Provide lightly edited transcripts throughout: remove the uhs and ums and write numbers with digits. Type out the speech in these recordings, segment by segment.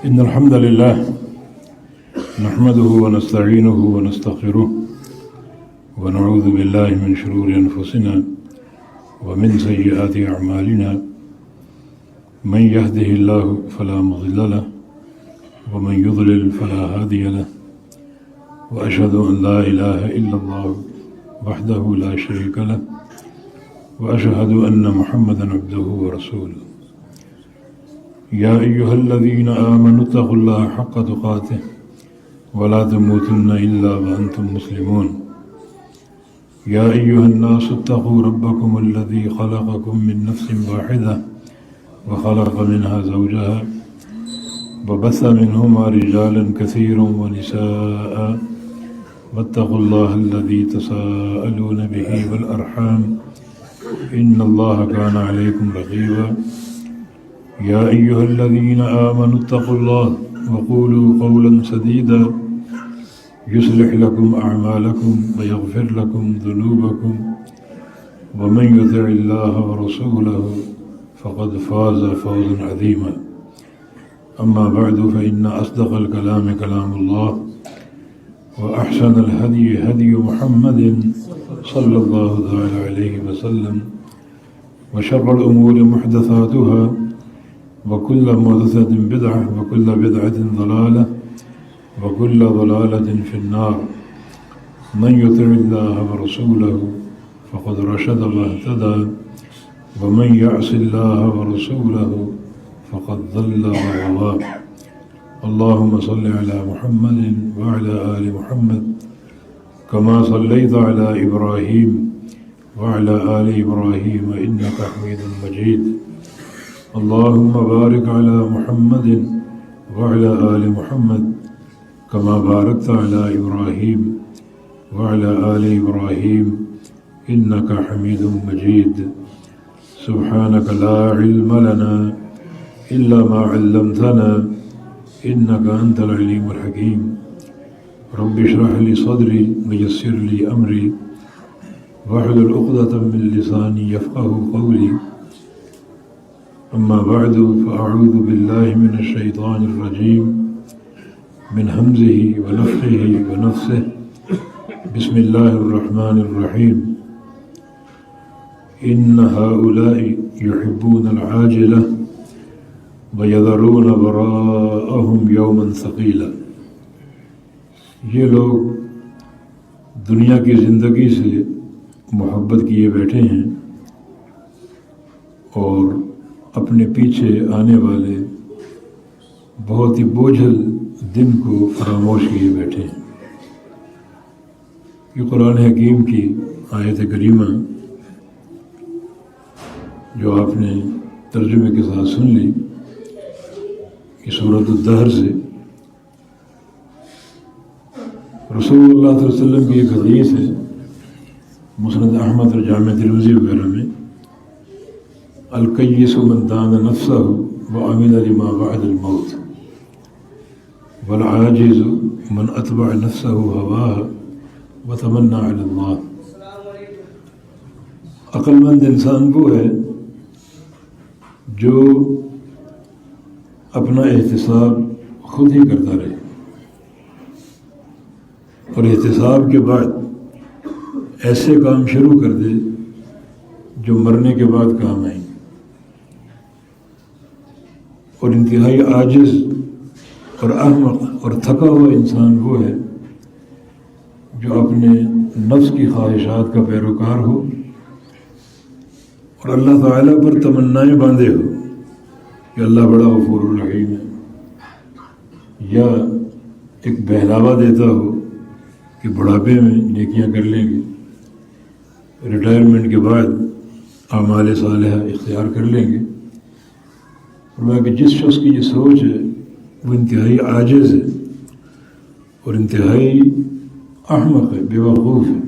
إن الحمد لله نحمده ونستعينه ونستغفره ونعوذ بالله من شرور أنفسنا ومن سيئات أعمالنا من يهده الله فلا مضل له ومن يضلل فلا هادي له وأشهد أن لا إله إلا الله وحده لا شريك له وأشهد أن محمدا عبده ورسوله يا أيها الذين آمنوا اتقوا الله حق تقاته ولا تموتن إلا وأنتم مسلمون يا أيها الناس اتقوا ربكم الذي خلقكم من نفس واحدة وخلق منها زوجها وبث منهما رجالا كثيرا ونساء واتقوا الله الذي تساءلون به والأرحام إن الله كان عليكم رقيبا يا أيها الذين آمنوا اتقوا الله وقولوا قولا سديدا يصلح لكم أعمالكم ويغفر لكم ذنوبكم ومن يطع الله ورسوله فقد فاز فوزا عظيما أما بعد فإن أصدق الكلام كلام الله وأحسن الهدي هدي محمد صلى الله عليه وسلم وشر الأمور محدثاتها وكل محدثة بدعة وكل بدعة ضلالة وكل ضلالة في النار من يطع الله ورسوله فقد رشد واهتدى ومن يعص الله ورسوله فقد ضل وغوى اللهم صل على محمد وعلى آل محمد كما صليت على إبراهيم وعلى آل إبراهيم إنك حميد مجيد اللهم بارك على محمد وعلى آل محمد كما باركت على إبراهيم وعلى آل إبراهيم إنك حميد مجيد سبحانك لا علم لنا إلا ما علمتنا إنك أنت العليم الحكيم رب اشرح لي صدري ويسر لي أمري واحلل عقدة من لساني يفقهوا قولي أما بعد فأعوذ بالله من الشيطان الرجيم من همزه ونفخه ونفثه بسم الله الرحمن الرحيم إن هؤلاء يحبون العاجلة ويذرون وراءهم يوما ثقيلا یہ لوگ دنیا کی زندگی سے محبت کیے بیٹھے ہیں اور اپنے پیچھے آنے والے بہت ہی بوجھل دن کو فراموش کیے بیٹھے ہیں۔ یہ قرآن حکیم کی آیت کریمہ جو آپ نے ترجمے کے ساتھ سن لی، یہ سورۃ الدہر سے رسول اللہ صلی اللہ علیہ وسلم کی ایک حدیث ہے، مسند احمد اور جامع ترمذی وغیرہ میں، الکیس من دان نفسہ وعمل لما بعد الموت والعاجز من اتبع نفسہ ہواها وتمنى علی اللہ۔ عقل مند انسان وہ ہے جو اپنا احتساب خود ہی کرتا رہے اور احتساب کے بعد ایسے کام شروع کر دے جو مرنے کے بعد کام آئیں، اور انتہائی عاجز اور احمق اور تھکا ہوا انسان وہ ہے جو اپنے نفس کی خواہشات کا پیروکار ہو اور اللہ تعالیٰ پر تمنائیں باندھے ہو کہ اللہ بڑا غفور الرحیم ہے، یا ایک بہلاوا دیتا ہو کہ بڑھاپے میں نیکیاں کر لیں گے، ریٹائرمنٹ کے بعد اعمال صالحہ اختیار کر لیں گے۔ اور کہ جس شخص کی یہ سوچ ہے وہ انتہائی عاجز ہے اور انتہائی احمق ہے، بے وقوف ہے،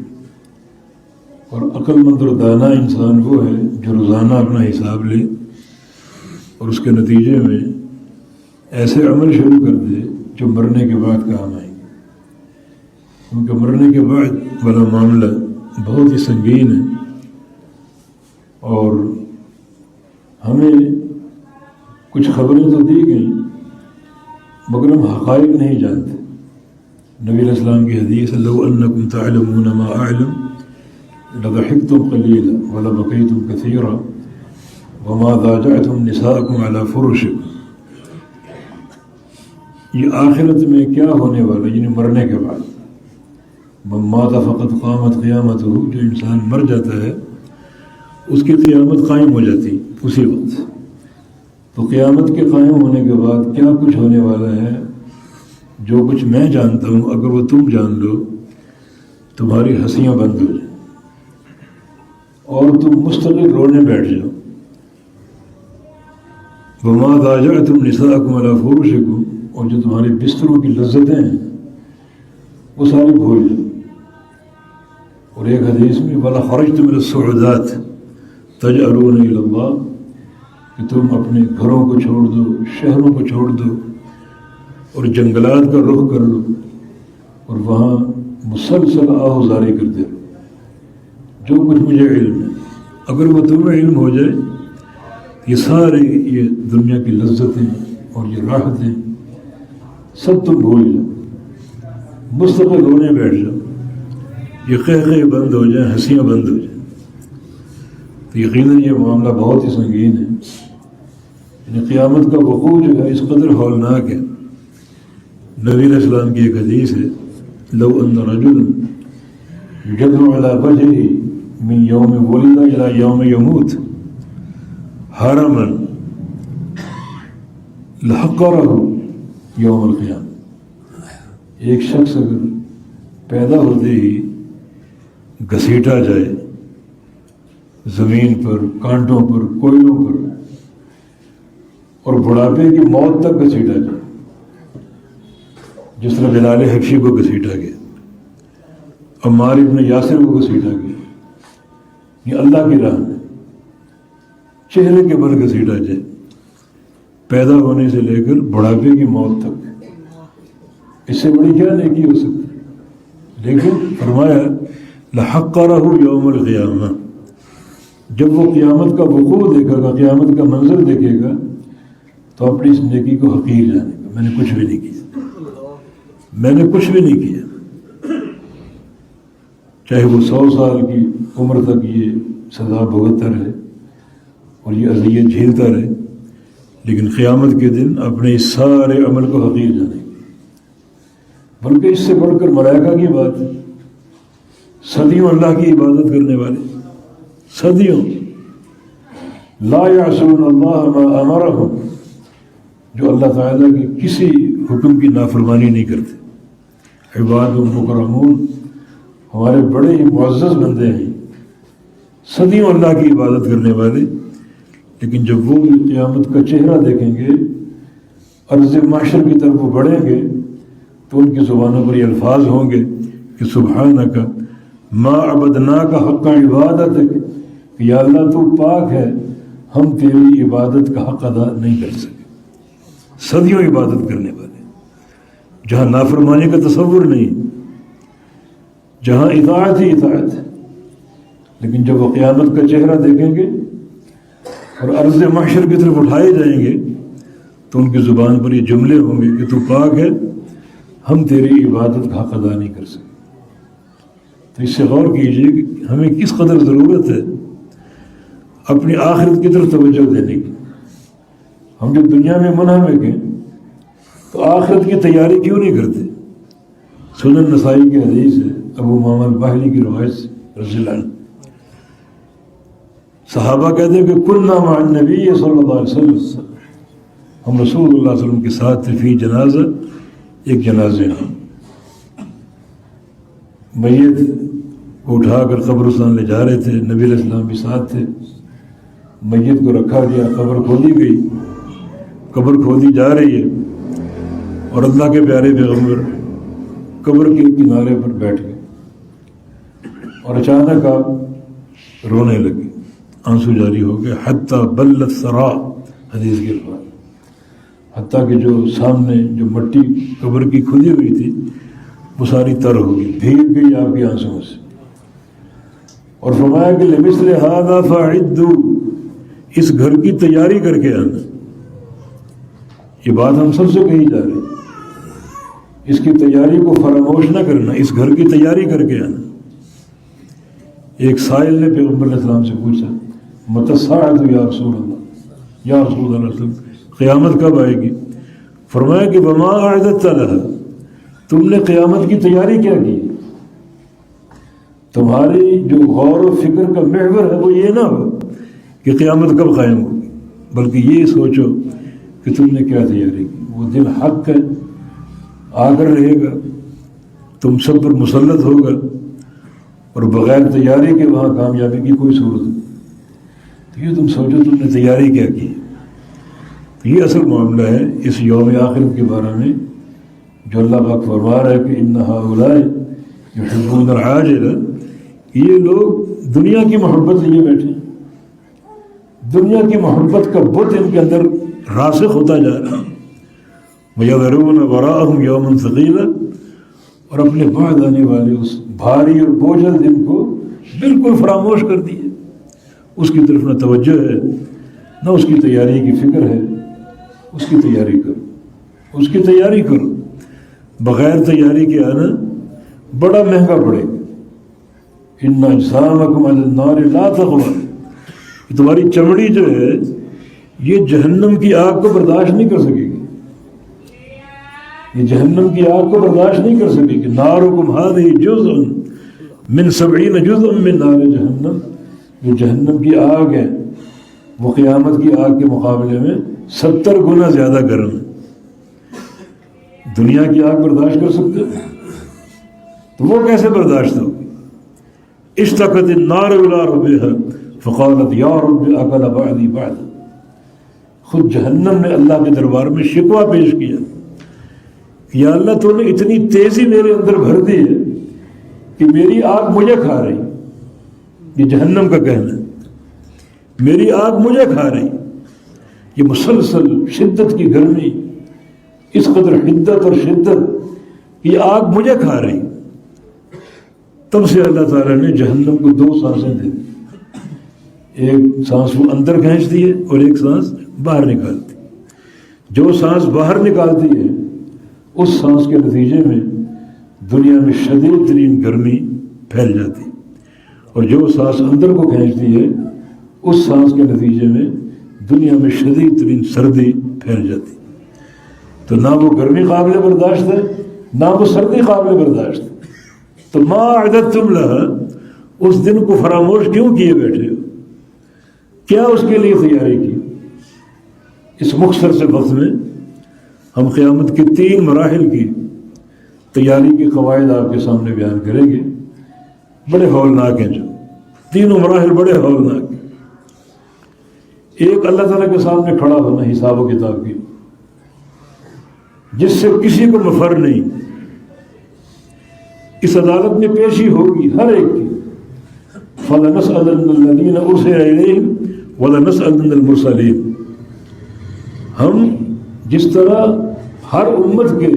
اور عقل مند اور دانا انسان وہ ہے جو روزانہ اپنا حساب لے اور اس کے نتیجے میں ایسے عمل شروع کر دے جو مرنے کے بعد کام آئیں گے، کیونکہ مرنے کے بعد والا معاملہ بہت ہی سنگین ہے۔ اور ہمیں کچھ خبریں تو دی گئیں مگر ہم حقائق نہیں جانتے. نبی علیہ السلام کی حدیث لو انکم تعلمون ما اعلم لضحکتم قلیلا ولبکیتم کثیرا وما ضاجعتم نساءکم علی فرشکم. یہ آخرت میں کیا ہونے والا، یعنی مرنے کے بعد. من مات فقط قامت قیامتہ، جو انسان مر جاتا ہے اس کی قیامت قائم ہو جاتی اسی وقت. تو قیامت کے قائم ہونے کے بعد کیا کچھ ہونے والا ہے، جو کچھ میں جانتا ہوں اگر وہ تم جان لو تمہاری ہنسیاں بند ہو جائیں اور تم مستقل رونے بیٹھ جاؤ. وما ضاجعتم نساءکم علی فرشکم، اور جو تمہارے بستروں کی لذتیں ہیں وہ ساری بھول جاؤ. اور ایک حدیث میں ولا خرجتم من الصعودات تجأرون الی اللہ، کہ تم اپنے گھروں کو چھوڑ دو، شہروں کو چھوڑ دو اور جنگلات کا رخ کر لو اور وہاں مسلسل آہوزاری کرتے رہو. جو کچھ مجھے علم ہے، اگر وہ تمہیں علم ہو جائے یہ سارے یہ دنیا کی لذتیں اور یہ راحتیں سب تم بھول جاؤ، مستقل رونے بیٹھ جاؤ، یہ قہقہے بند ہو جائیں، ہنسیاں بند ہو جائیں. تو یقیناً یہ معاملہ بہت ہی سنگین ہے. یعنی قیامت کا وقوع جو ہے اس قدر ہولناک ہے. نبی علیہ السلام کی ایک حدیث ہے لو ان رجلا یجمع علی وجهه من یوم ولد الى یوم یموت حرما لحقره یوم القیامہ. ایک شخص اگر پیدا ہوتے ہی گھسیٹا جائے زمین پر، کانٹوں پر، کوئلوں پر، اور بڑھاپے کی موت تک گھسیٹا جائے، جس طرح بلال حبشی کو گھسیٹا گیا، عمار ابن یاسر کو گھسیٹا گیا، یہ اللہ کی راہ میں چہرے کے بل گھسیٹا جائے، پیدا ہونے سے لے کر بڑھاپے کی موت تک. اس سے بڑی کیا نیکی ہو سکتی؟ لیکن فرمایا لحقرہ یوم القیامہ، جب وہ قیامت کا وقوع دیکھے گا، قیامت کا منظر دیکھے گا تو اپنی اس نیکی کو حقیر جانے گا. میں نے کچھ بھی نہیں کیا، میں نے کچھ بھی نہیں کیا. چاہے وہ 100 سال کی عمر تک یہ سزا بھگتتا رہے اور یہ اذیت جھیلتا رہے، لیکن قیامت کے دن اپنے اس سارے عمل کو حقیر جانے گا. بلکہ اس سے بڑھ کر ملائکہ کی بات ہے، صدیوں اللہ کی عبادت کرنے والے، صدیوں لا یعصون اللہ ما امرہم، جو اللہ تعالیٰ کے کسی حکم کی نافرمانی نہیں کرتے. عباد مکرمون، ہمارے بڑے ہی معزز بندے ہیں، صدیوں اللہ کی عبادت کرنے والے. لیکن جب وہ قیامت کا چہرہ دیکھیں گے، عرض معاشر کی طرف وہ بڑھیں گے، تو ان کی زبانوں پر یہ الفاظ ہوں گے کہ سبحانک ما عبدناک حق عبادتک، کہ یا اللہ تو پاک ہے، ہم تیری عبادت کا حق ادا نہیں کر سکے. صدیوں عبادت کرنے والے، جہاں نافرمانی کا تصور نہیں، جہاں اطاعت ہی اطاعت ہے. لیکن جب وہ قیامت کا چہرہ دیکھیں گے اور عرض محشر کی طرف اٹھائے جائیں گے تو ان کی زبان پر یہ جملے ہوں گے کہ تو پاک ہے، ہم تیری عبادت کا حق ادا نہیں کر سکے. تو اس سے غور کیجیے کہ ہمیں کس قدر ضرورت ہے اپنی آخرت کی طرف توجہ دینے کی. ہم جو دنیا میں منہمک ہیں تو آخرت کی تیاری کیوں نہیں کرتے؟ سنن نسائی کی حدیث ہے، ابو امامہ الباہلی کی روایت سے رضی اللہ عنہ، صحابہ کہتے ہیں کہ کنا مع النبی صلی اللہ علیہ وسلم، ہم رسول اللہ صلی اللہ علیہ وسلم کے ساتھ تھے، فی جنازہ، ایک جنازے میں میت کو اٹھا کر قبرستان لے جا رہے تھے، نبی علیہ السلام بھی ساتھ تھے. میت کو رکھا گیا، قبر کھودی گئی، قبر کھودی جا رہی ہے اور اللہ کے پیارے پیغمبر قبر کے کنارے پر بیٹھ گئے اور اچانک آپ رونے لگے، آنسو جاری ہو گئے. حتیٰ بلت ثرا، حدیث کے الفاظ، حتیٰ کہ جو سامنے جو مٹی قبر کی کھدی ہوئی تھی وہ ساری تر ہو گئی، بھیگ گئی آپ کے آنسوؤں سے. اور فرمایا کہ لمثل ھذا فاعدوا، اس گھر کی تیاری کر کے آنا. یہ بات ہم سب سے کہی جا رہی ہے. اس کی تیاری کو فراموش نہ کرنا، اس گھر کی تیاری کر کے آنا۔ ایک سائل نے پیغمبر علیہ السلام سے پوچھا متی الساعۃ یا رسول اللہ، یا رسول اللہ صلی اللہ علیہ وسلم قیامت کب آئے گی؟ فرمایا کہ وما اعددت لها، تم نے قیامت کی تیاری کیا کی؟ تمہاری جو غور و فکر کا محور ہے وہ یہ نہ ہو کہ قیامت کب قائم ہوگی، بلکہ یہ سوچو کہ تم نے کیا تیاری کی۔ وہ دن حق ہے، آ کر رہے گا، تم سب پر مسلط ہوگا، اور بغیر تیاری کے وہاں کامیابی کی کوئی صورت نہیں۔ تو یہ تم سوچو تم نے تیاری کیا کی۔ تو یہ اصل معاملہ ہے اس یوم آخرت کے بارے میں جو اللہ پاک فرما رہا ہے کہ ان ہؤلاء یحبون العاجلہ، یہ لوگ دنیا کی محبت لیے بیٹھے ہیں، دنیا کی محبت کا بت ان کے اندر راسخ ہوتا جا رہا ہے۔ وَيَذَرُونَ وَرَاءَهُمْ يَوْمًا ثَقِيلًا، اور اپنے بعد آنے والے اس بھاری اور بوجھل دن کو بالکل فراموش کر دیے، اس کی طرف نہ توجہ ہے نہ اس کی تیاری کی فکر ہے۔ اس کی تیاری کرو، اس کی تیاری کرو، بغیر تیاری کے آنا بڑا مہنگا پڑے گا۔ ان اجسامکم علی النار لا تقوی، تمہاری چمڑی جو ہے یہ جہنم کی آگ کو برداشت نہیں کر سکے گی، یہ جہنم کی آگ کو برداشت نہیں کر سکے گی۔ نارکم ھذہ جزء من 70 جزء من نار جہنم، جو جہنم کی آگ ہے وہ قیامت کی آگ کے مقابلے میں 70 گنا زیادہ گرم ہے۔ دنیا کی آگ برداشت کر سکتے ہو تو وہ کیسے برداشت ہوگی؟ اشتقت النار الى ربها فقالت یا رب اکل بعدی بعد، خود جہنم نے اللہ کے دربار میں شکوہ پیش کیا، یا اللہ تو نے اتنی تیزی میرے اندر بھر دی ہے کہ میری آگ مجھے کھا رہی، یہ جہنم کا کہنا ہے، میری آگ مجھے کھا رہی، یہ مسلسل شدت کی گرمی، اس قدر حدت اور شدت، یہ آگ مجھے کھا رہی۔ تب سے اللہ تعالیٰ نے جہنم کو 2 سانسیں دے دی، ایک سانس وہ اندر کھینچتی ہے اور ایک سانس باہر نکالتی۔ جو سانس باہر نکالتی ہے اس سانس کے نتیجے میں دنیا میں شدید ترین گرمی پھیل جاتی، اور جو سانس اندر کو کھینچتی ہے اس سانس کے نتیجے میں دنیا میں شدید ترین سردی پھیل جاتی۔ تو نہ وہ گرمی قابل برداشت ہے نہ وہ سردی قابل برداشت ہے۔ تو ما اعددتم لها، اس دن کو فراموش کیوں کیے بیٹھے ہو؟ کیا اس کے لیے تیاری کی؟ اس مختصر سے وقت میں ہم قیامت کے 3 مراحل کی تیاری کے قواعد آپ کے سامنے بیان کریں گے، بڑے ہولناک ہیں، جو تینوں مراحل بڑے ہولناک ہیں۔ ایک اللہ تعالیٰ کے سامنے کھڑا ہونا حساب و کتاب کی، جس سے کسی کو مفر نہیں، اس عدالت میں پیشی ہوگی ہر ایک کی۔ فَلَنَسْأَلَنَّ الَّذِينَ أُرْسِلَ إِلَيْهِمْ وَلَنَسْأَلَنَّ الْمُرْسَلِينَ، ہم جس طرح ہر امت کے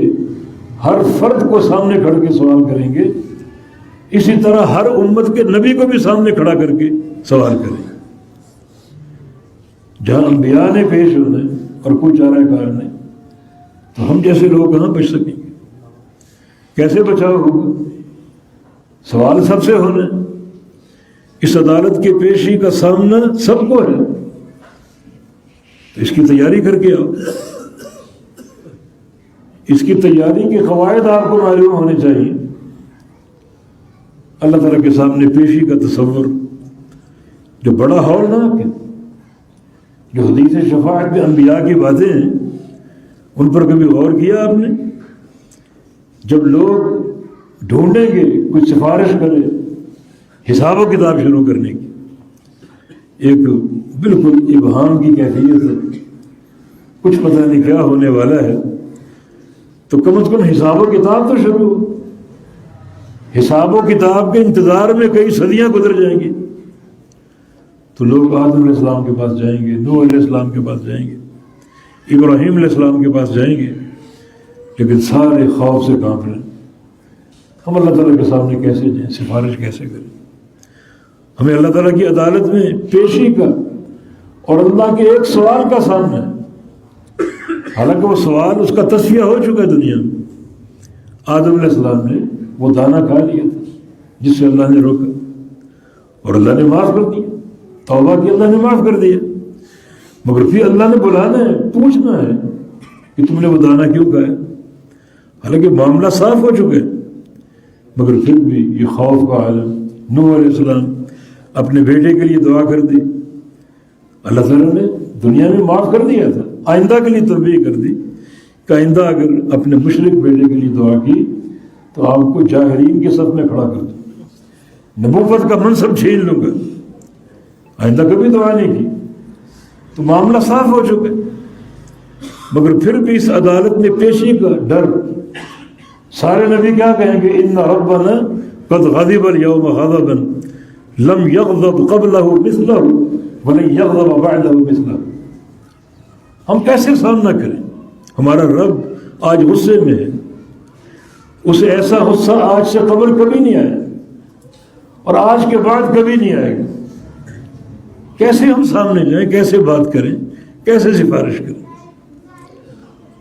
ہر فرد کو سامنے کھڑ کے سوال کریں گے، اسی طرح ہر امت کے نبی کو بھی سامنے کھڑا کر کے سوال کریں گے۔ جہاں انبیاء نے پیش ہونا ہے اور کوئی چارہ کار نہیں، تو ہم جیسے لوگ کہاں بچ سکیں گے؟ کیسے بچاؤ ہوگا؟ سوال سب سے ہونا ہے۔ اس عدالت کی پیشی کا سامنا سب کو ہے، تو اس کی تیاری کر کے آؤ۔ اس کی تیاری کے قواعد آپ کو معلوم ہونے چاہیے۔ اللہ تعالیٰ کے سامنے پیشی کا تصور جو بڑا ہولناک ہے، جو حدیث شفاعت میں انبیاء کی باتیں ہیں، ان پر کبھی غور کیا آپ نے؟ جب لوگ ڈھونڈیں گے کوئی سفارش کرے حساب و کتاب شروع کرنے کی، ایک بالکل ابہام کی کیفیت ہے، کچھ پتہ نہیں کیا ہونے والا ہے، تو کم از کم حساب و کتاب تو شروع ہو۔ حساب و کتاب کے انتظار میں کئی صدیاں گزر جائیں گی، تو لوگ آدم علیہ السلام کے پاس جائیں گے، نوح علیہ السلام کے پاس جائیں گے، ابراہیم علیہ السلام کے پاس جائیں گے، لیکن سارے خوف سے کانپ رہے ہیں۔ ہم اللہ تعالیٰ کے سامنے کیسے جائیں؟ سفارش کیسے کریں؟ ہمیں اللہ تعالیٰ کی عدالت میں پیشی کا اور اللہ کے ایک سوال کا سامنا ہے، حالانکہ وہ سوال اس کا تصفیہ ہو چکا ہے دنیا میں، آدم علیہ السلام نے وہ دانہ کھا لیا تھا جس سے اللہ نے روکا، اور اللہ نے معاف کر دیا، توبہ کی، اللہ نے معاف کر دیا۔ مگر پھر اللہ نے بلانا ہے، پوچھنا ہے کہ تم نے وہ دانہ کیوں کھایا، حالانکہ معاملہ صاف ہو چکا ہے، مگر پھر بھی یہ خوف کا عالم۔ نوح علیہ السلام اپنے بیٹے کے لیے دعا کر دی، اللہ تعالیٰ نے دنیا میں معاف کر دیا تھا، آئندہ کے لیے تنبیہ کر دی کہ آئندہ اگر اپنے مشرک بیٹے کے لیے دعا کی تو آپ کو جاہرین کے صف میں کھڑا کر دوں، نبوت کا منصب چھین لوں گا۔ آئندہ کبھی دعا نہیں کی تو معاملہ صاف ہو چکا، مگر پھر بھی اس عدالت میں پیشی کا ڈر۔ سارے نبی کیا کہیں گے؟ ان ربنا قد غضب اليوم غضبا لم يغضب قبله مثله ولن يغضب بعده مثله۔ ہم کیسے سامنا کریں؟ ہمارا رب آج غصے میں ہے، اسے ایسا غصہ آج سے قبل کبھی نہیں آیا اور آج کے بعد کبھی نہیں آئے گا۔ کیسے ہم سامنے جائیں، کیسے بات کریں، کیسے سفارش کریں؟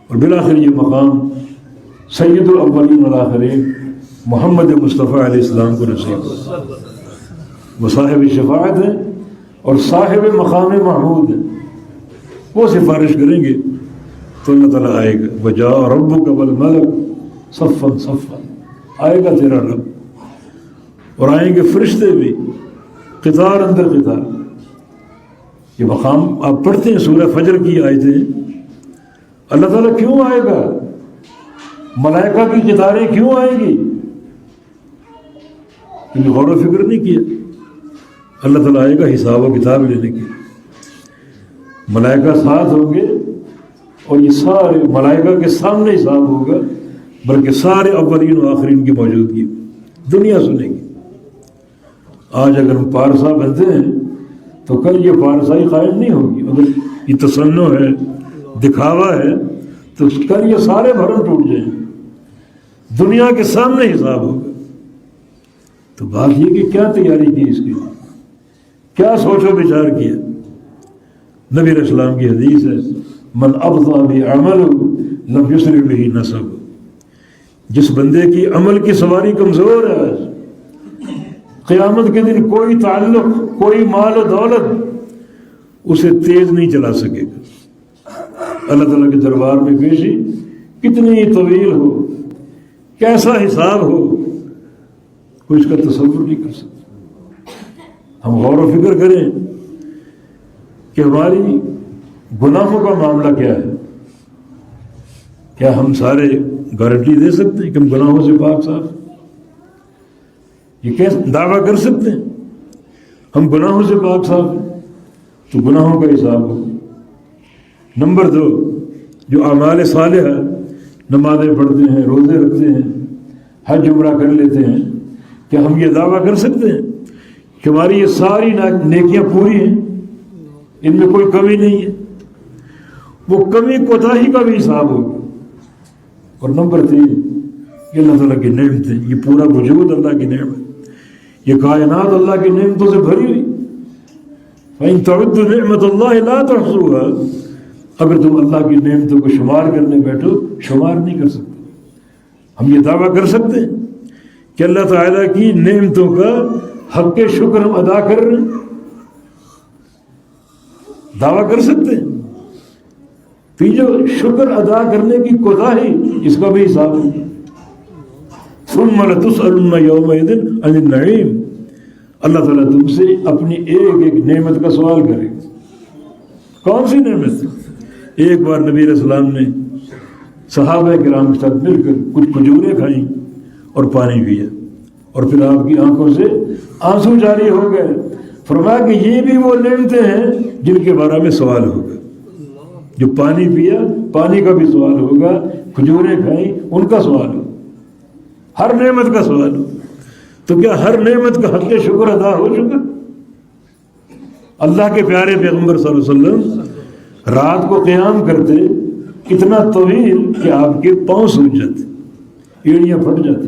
اور بالآخر یہ مقام سید الاولین والآخرین محمد مصطفیٰ علیہ السلام کو نصیب ہو۔ وہ صاحب شفاعت ہے اور صاحب مقام محمود ہے، وہ سفارش کریں گے تو اللہ تعالیٰ آئے گا۔ وجاء ربک والملک صفا صفا، آئے گا تیرا رب اور آئیں گے فرشتے بھی قطار اندر قطار۔ یہ مقام آپ پڑھتے ہیں سورہ فجر کی آیتیں، اللہ تعالیٰ کیوں آئے گا؟ ملائکہ کی قطاریں کیوں آئیں گی؟ کیونکہ غور و فکر نہیں کیا۔ اللہ تعالیٰ آئے گا حساب و کتاب لینے کے، ملائکہ ساتھ ہوں گے اور یہ سارے ملائکہ کے سامنے حساب ہوگا، بلکہ سارے اولین و آخرین کی موجودگی دنیا سنے گی۔ آج اگر ہم پارسا بنتے ہیں تو کل یہ پارسائی قائم نہیں ہوگی۔ اگر یہ تصنع ہے، دکھاوا ہے، تو کل یہ سارے بھرم ٹوٹ جائیں گے، دنیا کے سامنے حساب ہوگا۔ تو بات یہ کہ کیا تیاری کی اس کی، کیا سوچ و بچار کیا؟ نبی علیہ السلام کی حدیث ہے، من ابطأ بعمله لم یسرع به نسب۔ جس بندے کی عمل کی سواری کمزور ہے، آج قیامت کے دن کوئی تعلق، کوئی مال و دولت اسے تیز نہیں چلا سکے گا۔ اللہ تعالیٰ کے دربار میں پیشی کتنی طویل ہو، کیسا حساب ہو، کوئی اس کا تصور نہیں کر سکتا۔ ہم غور و فکر کریں کہ ہماری گناہوں کا معاملہ کیا ہے۔ کیا ہم سارے گارنٹی دے سکتے ہیں کہ ہم گناہوں سے پاک صاف ہیں؟ یہ کیسے دعویٰ کر سکتے ہیں ہم گناہوں سے پاک صاف ہیں؟ تو گناہوں کا حساب ہو۔ نمبر 2، جو اعمال صالحہ، نمازیں پڑھتے ہیں، روزے رکھتے ہیں، حج عمرہ کر لیتے ہیں، کیا ہم یہ دعویٰ کر سکتے ہیں کہ ہماری یہ ساری نیکیاں پوری ہیں، ان میں کوئی کمی نہیں ہے؟ وہ کمی کوتاہی کا بھی حساب ہوگا۔ اور نمبر 3، یہ اللہ تعالیٰ کی نعمتیں، یہ پورا وجود اللہ کی نعمت، یہ کائنات اللہ کی نعمتوں سے بھری ہوئی۔ فَإِن تَعُدُّوا نِعْمَةَ اللَّهِ لَا تُحْصُوهَا، اگر تم اللہ کی نعمتوں کو شمار کرنے بیٹھو، شمار نہیں کر سکتے۔ ہم یہ دعویٰ کر سکتے ہیں کہ اللہ تعالیٰ کی نعمتوں کا حق شکر ہم ادا کر رہے ہیں؟ دعویٰ کر سکتے ہیں؟ پھر جو شکر ادا کرنے کی کوتاہی، اس کا بھی حساب ہے۔ ثُمَّ لَتُسْأَلُنَّ يَوْمَئِذٍ عَنِ النَّعِيمِ، اللہ تعالیٰ تم سے اپنی ایک ایک نعمت کا سوال کرے گا۔ کون سی نعمت؟ ایک بار نبی علیہ السلام نے صحابہ کرام کے ساتھ مل کر کچھ کھجوریں کھائیں اور پانی پیا، اور پھر آپ کی آنکھوں سے آنسو جاری ہو گئے۔ فرمایا کہ یہ بھی وہ نعمتیں ہیں جن کے بارے میں سوال ہوگا۔ جو پانی پیا، پانی کا بھی سوال ہوگا، کھجوریں کھائیں، ان کا سوال ہوگا، ہر نعمت کا سوال ہوگا۔ تو کیا ہر نعمت کا حق شکر ادا ہو چکا؟ اللہ کے پیارے پیغمبر صلی اللہ علیہ وسلم رات کو قیام کرتے اتنا طویل کہ آپ کے پاؤں سوج جاتے، ایڑیاں پھٹ جاتی۔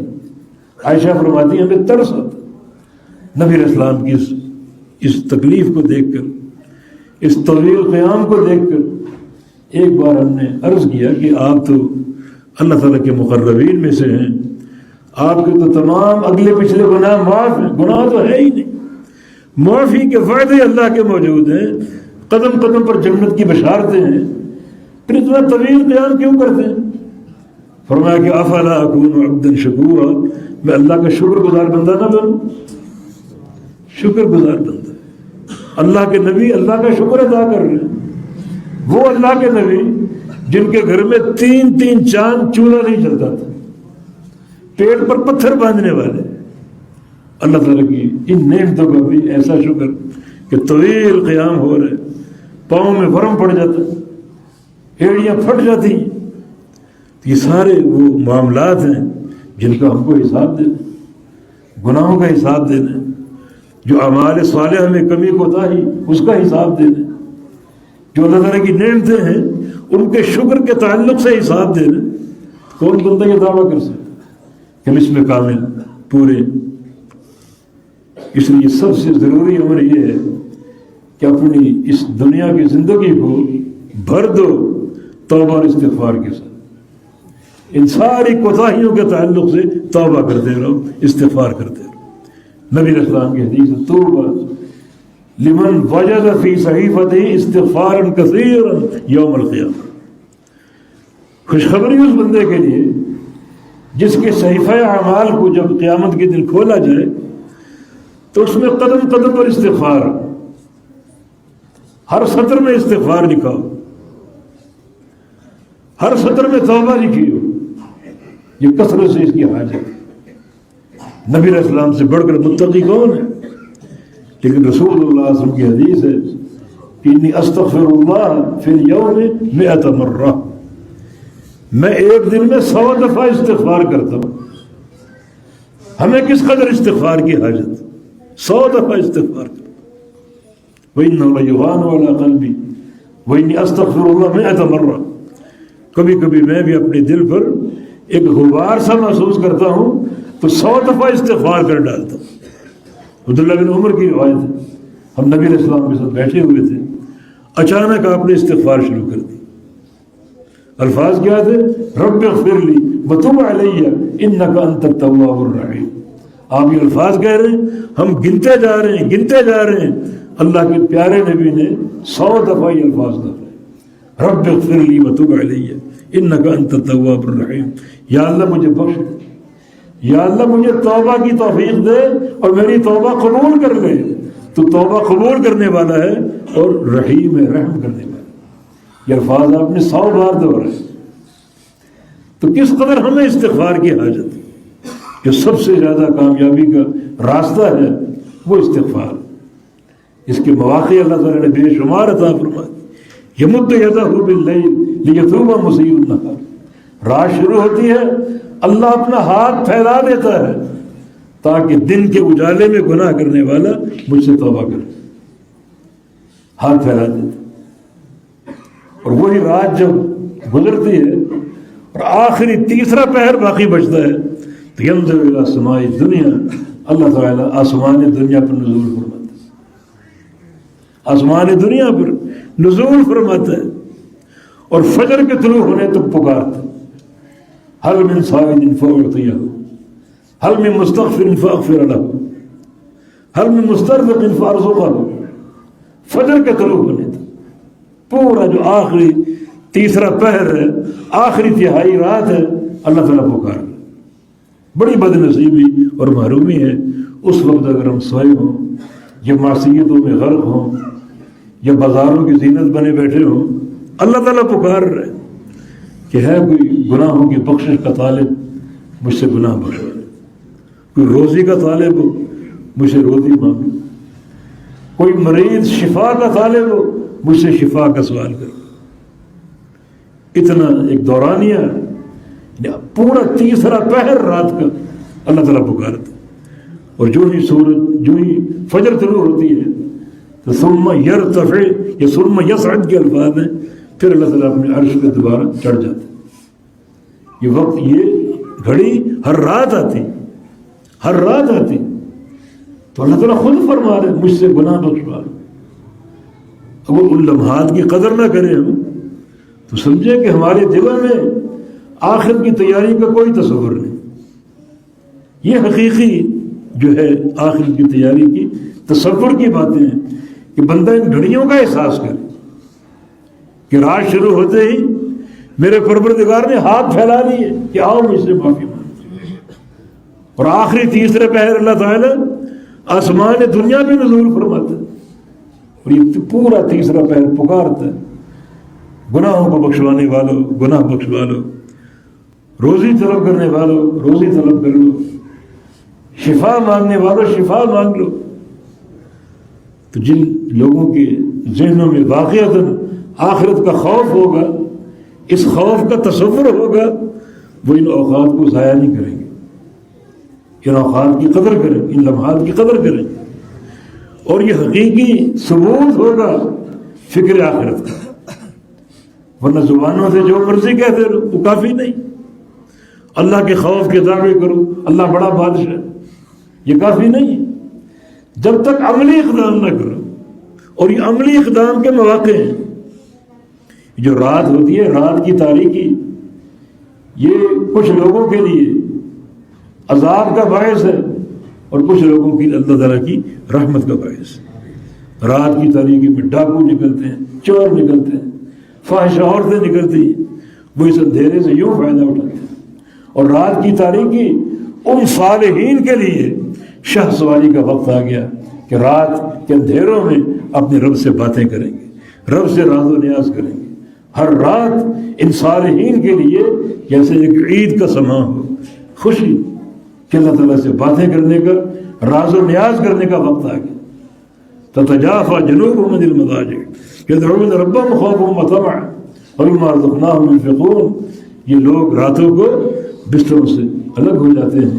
عائشہ فرماتی ہمیں ترس آتا نبی علیہ السلام کی اس تکلیف کو دیکھ کر، اس طویل قیام کو دیکھ کر۔ ایک بار ہم نے عرض کیا کہ آپ تو اللہ تعالیٰ کے مقربین میں سے ہیں. آپ کے تو تمام اگلے پچھلے گناہ معاف ہیں، گناہ تو ہے ہی نہیں. معافی کے وعدے اللہ کے موجود ہیں، قدم قدم پر جنت کی بشارتیں ہیں. پھر اتنا طویل قیام کیوں کرتے ہیں؟ فرمایا کہ افلا اکون عبدا شکورا، میں اللہ کا شکر گزار بندہ نہ بنوں. شکر گزار بندہ. اللہ کے نبی اللہ کا شکر ادا کر رہے ہیں. وہ اللہ کے نبی جن کے گھر میں 3 چاند چولہا نہیں چلتا تھا، پیٹ پر پتھر باندھنے والے. اللہ تعالیٰ کی ان نعمتوں کا بھی ایسا شکر کہ طویل قیام ہو رہے، پاؤں میں ورم پڑ جاتا، ایڑیاں پھٹ جاتی. یہ سارے وہ معاملات ہیں جن کا ہم کو حساب دینا، گناہوں کا حساب دینا، جو اعمال صالحہ میں کمی کوتاہی اس کا حساب دینا، جو اللہ تعالیٰ کی نعمتیں ہیں ان کے شکر کے تعلق سے حساب دینا. کون بندہ یہ دعویٰ کر سکتا کہ ہم اس میں کامل پورے؟ اس لیے سب سے ضروری امر یہ ہے کہ اپنی اس دنیا کی زندگی کو بھر دو توبہ اور استغفار کے ساتھ. ان ساری کوتاہیوں کے تعلق سے توبہ کرتے رہو، استغفار کرتے رہو. نبی علیہ السلام کی حدیث ہے توبہ لمن وجد فی صحیفتہ استغفارا کثیرا یوم القیامہ. خوشخبری اس بندے کے لیے جس کے صحیفہ اعمال کو جب قیامت کے دن کھولا جائے تو اس میں قدم قدم پر استغفار، ہر سطر میں استغفار لکھا ہو، ہر سطر میں توبہ لکھی ہو. یہ کثرت سے اس کی حاجت ہے. نبی علیہ السلام سے بڑھ کر متقی کون ہے؟ لیکن رسول اللہ صلی اللہ علیہ وسلم کی حدیث ہے کہ انی استغفر اللہ فی اليوم 100 مرہ، میں ایک دن میں 100 دفعہ استغفار کرتا ہوں. ہمیں کس قدر استغفار کی حاجت؟ 100 دفعہ استغفار کرتا. وَإِنَّهُ لَيُغَانُ عَلَىٰ قَلْبِي وَإِنِّي أَسْتَغْفِرُ اللَّهَ 100 مرہ. کبھی کبھی میں بھی اپنے دل پر ایک غبار سا محسوس کرتا ہوں تو 100 دفعہ استغفار کر ڈالتا ہوں. عبداللہ بن عمر کی روایت ہے، ہم نبی علیہ السلام کے ساتھ بیٹھے ہوئے تھے، اچانک آپ نے استغفار شروع کر دی. الفاظ کیا تھے؟ رب اغفر لی وتب علی انک انت التواب الرحیم. آپ یہ الفاظ کہہ رہے ہیں، ہم گنتے جا رہے ہیں. اللہ کے پیارے نبی نے 100 دفعہ یہ الفاظ کہے، رب اغفر لی وتب علی انک انت التواب الرحیم. یا اللہ مجھے بخش دے، یا اللہ مجھے توبہ کی توفیق دے اور میری توبہ قبول کر لے. تو توبہ قبول کرنے والا ہے اور رحیم ہے، رحم کرنے والا. یہ الفاظ آپ نے 100 بار دہرائے. تو کس قدر ہمیں استغفار کی حاجت ہے. جو سب سے زیادہ کامیابی کا راستہ ہے وہ استغفار. اس کے مواقع اللہ تعالیٰ نے بے شمار عطا فرمائے. یمد یدہ باللیل لیتوب مسیء النہار. رات شروع ہوتی ہے، اللہ اپنا ہاتھ پھیلا دیتا ہے تاکہ دن کے اجالے میں گناہ کرنے والا مجھ سے توبہ کرے. ہاتھ پھیلا دیتا. اور وہی رات جب گزرتی ہے اور آخری تیسرا پہر باقی بچتا ہے تو ینظر الی سماء الدنیا، اللہ تعالیٰ آسمان دنیا پر نزول فرماتا ہے. آسمان دنیا پر نزول فرماتا ہے اور فجر کے طلوع ہونے تک پکارتا ہے، هل من سائل فأعطيه، هل من مستغفر فأغفر له، هل من مسترزق فأرزقه. فجر کے طلوع ہونے تک پورا جو آخری تیسرا پہر ہے، آخری تہائی رات ہے، اللہ تعالیٰ پکار. بڑی بد نصیبی اور محرومی ہے اس وقت اگر ہم سوئے ہوں یا معصیتوں میں غرق ہوں یا بازاروں کی زینت بنے بیٹھے ہوں. اللہ تعالیٰ پکار رہے کہ ہے کوئی گناہوں کی بخشش کا طالب، مجھ سے گناہ بخشو. کوئی روزی کا طالب ہو، مجھ سے روزی مانگو. کوئی مریض شفا کا طالب ہو، مجھ سے شفا کا سوال کرو. اتنا ایک دورانیہ پورا تیسرا پہر رات کا اللہ تعالیٰ پکارتا. اور جو ہی فجر طلوع ہوتی ہے تو ثم یرتفع یا ثم یصعد کے الفاظ ہیں، پھر اللہ تعالیٰ اپنے عرش پہ دوبارہ چڑھ جاتے. یہ وقت، یہ گھڑی ہر رات آتی تو اللہ تعالیٰ خود فرما رہے مجھ سے گناہ بخشوا. اگر ان لمحات کی قدر نہ کریں ہم تو سمجھیں کہ ہمارے دلوں میں آخرت کی تیاری کا کوئی تصور نہیں. یہ حقیقی جو ہے آخرت کی تیاری کی تصور کی باتیں ہیں کہ بندہ ان گھڑیوں کا احساس کرے کہ رات شروع ہوتے ہی میرے پروردگار نے ہاتھ پھیلا لیے کہ آؤ مجھ سے معافی مانگو. اور آخری تیسرے پہر اللہ تعالیٰ آسمان دنیا میں نزول فرماتا ہے اور یہ پورا تیسرا پہر پکارتا ہے گناہوں کو بخشوانے والوں گناہ بخشوا لو، روزی طلب کرنے والوں روزی طلب کر لو، شفا مانگنے والوں شفا مانگ لو. تو جن لوگوں کے ذہنوں میں واقعتاً آخرت کا خوف ہوگا، اس خوف کا تصور ہوگا، وہ ان اوقات کو ضائع نہیں کریں گے، ان اوقات کی قدر کریں، ان لمحات کی قدر کریں. اور یہ حقیقی ثبوت ہوگا فکر آخرت کا. ورنہ زبانوں سے جو مرضی کہتے رہو وہ کافی نہیں. اللہ کے خوف کے دعوے کرو، اللہ بڑا بادشاہ، یہ کافی نہیں ہے جب تک عملی اقدام نہ کرو. اور یہ عملی اقدام کے مواقع ہیں. جو رات ہوتی ہے، رات کی تاریکی، یہ کچھ لوگوں کے لیے عذاب کا باعث ہے اور کچھ لوگوں کے لیے اللہ تعالیٰ کی رحمت کا باعث ہے. رات کی تاریکی میں ڈاکو نکلتے ہیں، چور نکلتے ہیں، فاحشہ عورتیں نکلتی ہیں، وہ اس اندھیرے سے یوں فائدہ اٹھاتے ہیں. اور رات کی تاریکی ان صالحین کے لیے شاہ سواری کا وقت آ گیا کہ رات کے اندھیروں میں اپنے رب سے باتیں کریں گے، رب سے راز و نیاز کریں گے. ہر رات ان صالحین کے لیے جیسے ایک عید کا سماں ہو، خوشی کہ اللہ تعالیٰ سے باتیں کرنے کا، راز و نیاز کرنے کا وقت آ گیا. تتجافى جنوبهم عن المضاجع يدعون ربهم خوفا وطمعا ومما رزقناهم ينفقون. یہ لوگ راتوں کو بستروں سے الگ ہو جاتے ہیں،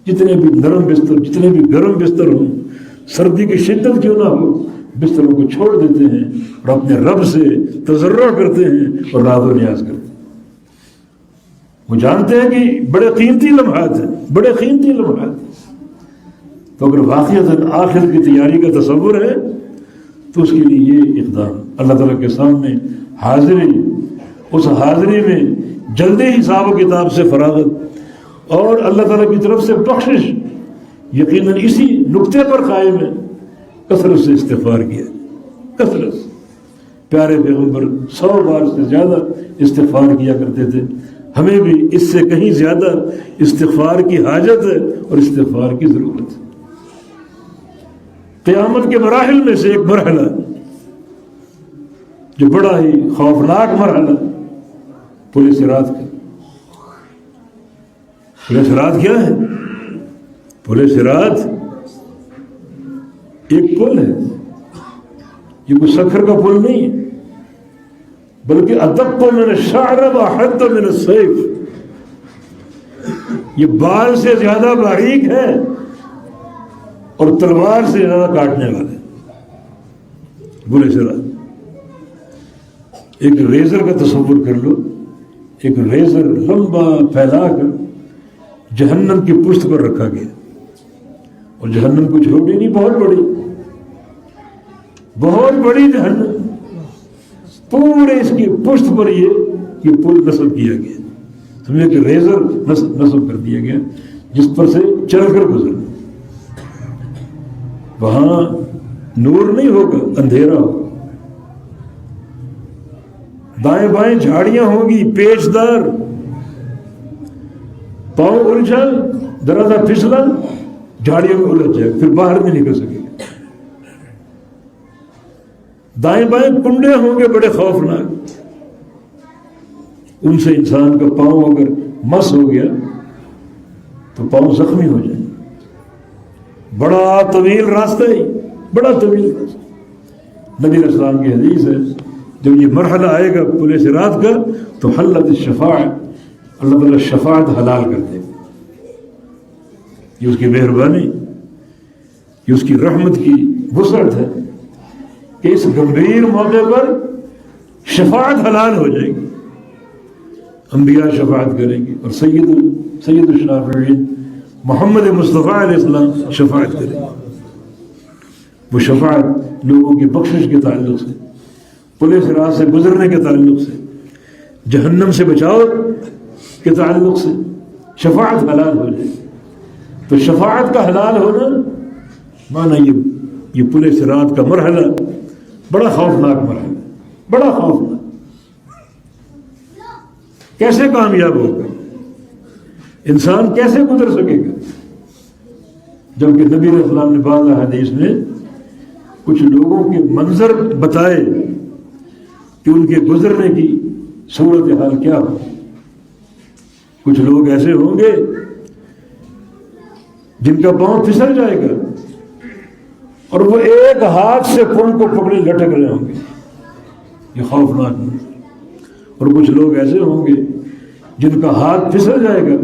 جتنے بھی نرم بستر، جتنے بھی گرم بستر ہوں، سردی کی شدت کیوں نہ ہو، بستروں کو چھوڑ دیتے ہیں اور اپنے رب سے تضرع کرتے ہیں اور راز و نیاز کرتے ہیں. وہ جانتے ہیں کہ بڑے قیمتی لمحات ہیں، بڑے قیمتی لمحات ہیں. تو اگر واقعتاً آخرت کی تیاری کا تصور ہے تو اس کے لیے یہ اقدام اللہ تعالیٰ کے سامنے حاضری، اس حاضری میں جلدی حساب و کتاب سے فراغت اور اللہ تعالیٰ کی طرف سے بخشش یقیناً اسی نقطے پر قائم ہے. کثرت سے استغفار کیا، کثرت سے. پیارے پیغمبر 100 بار سے زیادہ استغفار کیا کرتے تھے. ہمیں بھی اس سے کہیں زیادہ استغفار کی حاجت ہے اور استغفار کی ضرورت ہے. قیامت کے مراحل میں سے ایک مرحلہ جو بڑا ہی خوفناک مرحلہ پل صراط کا. پل صراط کیا ہے؟ پل صراط ایک پل ہے. یہ کوئی سکھر کا پل نہیں ہے بلکہ ادق من الشعر واحد من السیف. یہ بال سے زیادہ باریک ہے اور تلوار سے زیادہ کاٹنے والے. پل صراط ایک ریزر کا تصور کر لو. ایک ریزر لمبا پھیلا کر جہنم کی پشت پر رکھا گیا اور جہنم کو چھوٹی نہیں، بہت بڑی، بہت بڑی جہنم، پورے اس کی پشت پر یہ پل نصب کیا گیا. سمجھے کہ ریزر نصب کر دیا گیا جس پر سے چل کر گزرنا. وہاں نور نہیں ہوگا، اندھیرا ہوگا. دائیں بائیں جھاڑیاں ہوں گی پیچدار. پاؤں الجھا، ذرا سا پھسلا، جھاڑیوں میں الجھ جائے، پھر باہر نہیں نکل سکے. دائیں بائیں کنڈے ہوں گے بڑے خوفناک. ان سے انسان کا پاؤں اگر مس ہو گیا تو پاؤں زخمی ہو جائیں. بڑا طویل راستہ ہی، بڑا طویل راستہ. نبی علیہ السلام کی حدیث ہے جب یہ مرحلہ آئے گا پل صراط کا تو حلت الشفاعت، اللہ تعالیٰ شفاعت حلال کر دے. یہ اس کی مہربانی، یہ اس کی رحمت کی وسعت ہے کہ اس گمبھیر موقع پر شفاعت حلال ہو جائے گی. انبیاء شفاعت کریں گے اور سید الشافعین محمد مصطفیٰ علیہ السلام شفاعت کریں گے. وہ شفاعت لوگوں کی بخشش کے تعلق سے، پل صراط سے گزرنے کے تعلق سے، جہنم سے بچاؤ کے تعلق سے شفاعت حلال ہو جائے. تو شفاعت کا حلال ہونا مانا یہ پورے صراط کا مرحلہ بڑا خوفناک مرحلہ، بڑا خوفناک. کیسے کامیاب ہوگا انسان، کیسے گزر سکے گا؟ جبکہ نبی علیہ السلام نے بعض حدیث میں کچھ لوگوں کے منظر بتائے کہ ان کے گزرنے کی صورتحال کیا ہو. کچھ لوگ ایسے ہوں گے جن کا پاؤں پھسل جائے گا اور وہ ایک ہاتھ سے پاؤں کو پکڑے لٹک رہے ہوں گے. یہ خوفناک ہے. اور کچھ لوگ ایسے ہوں گے جن کا ہاتھ پھسل جائے گا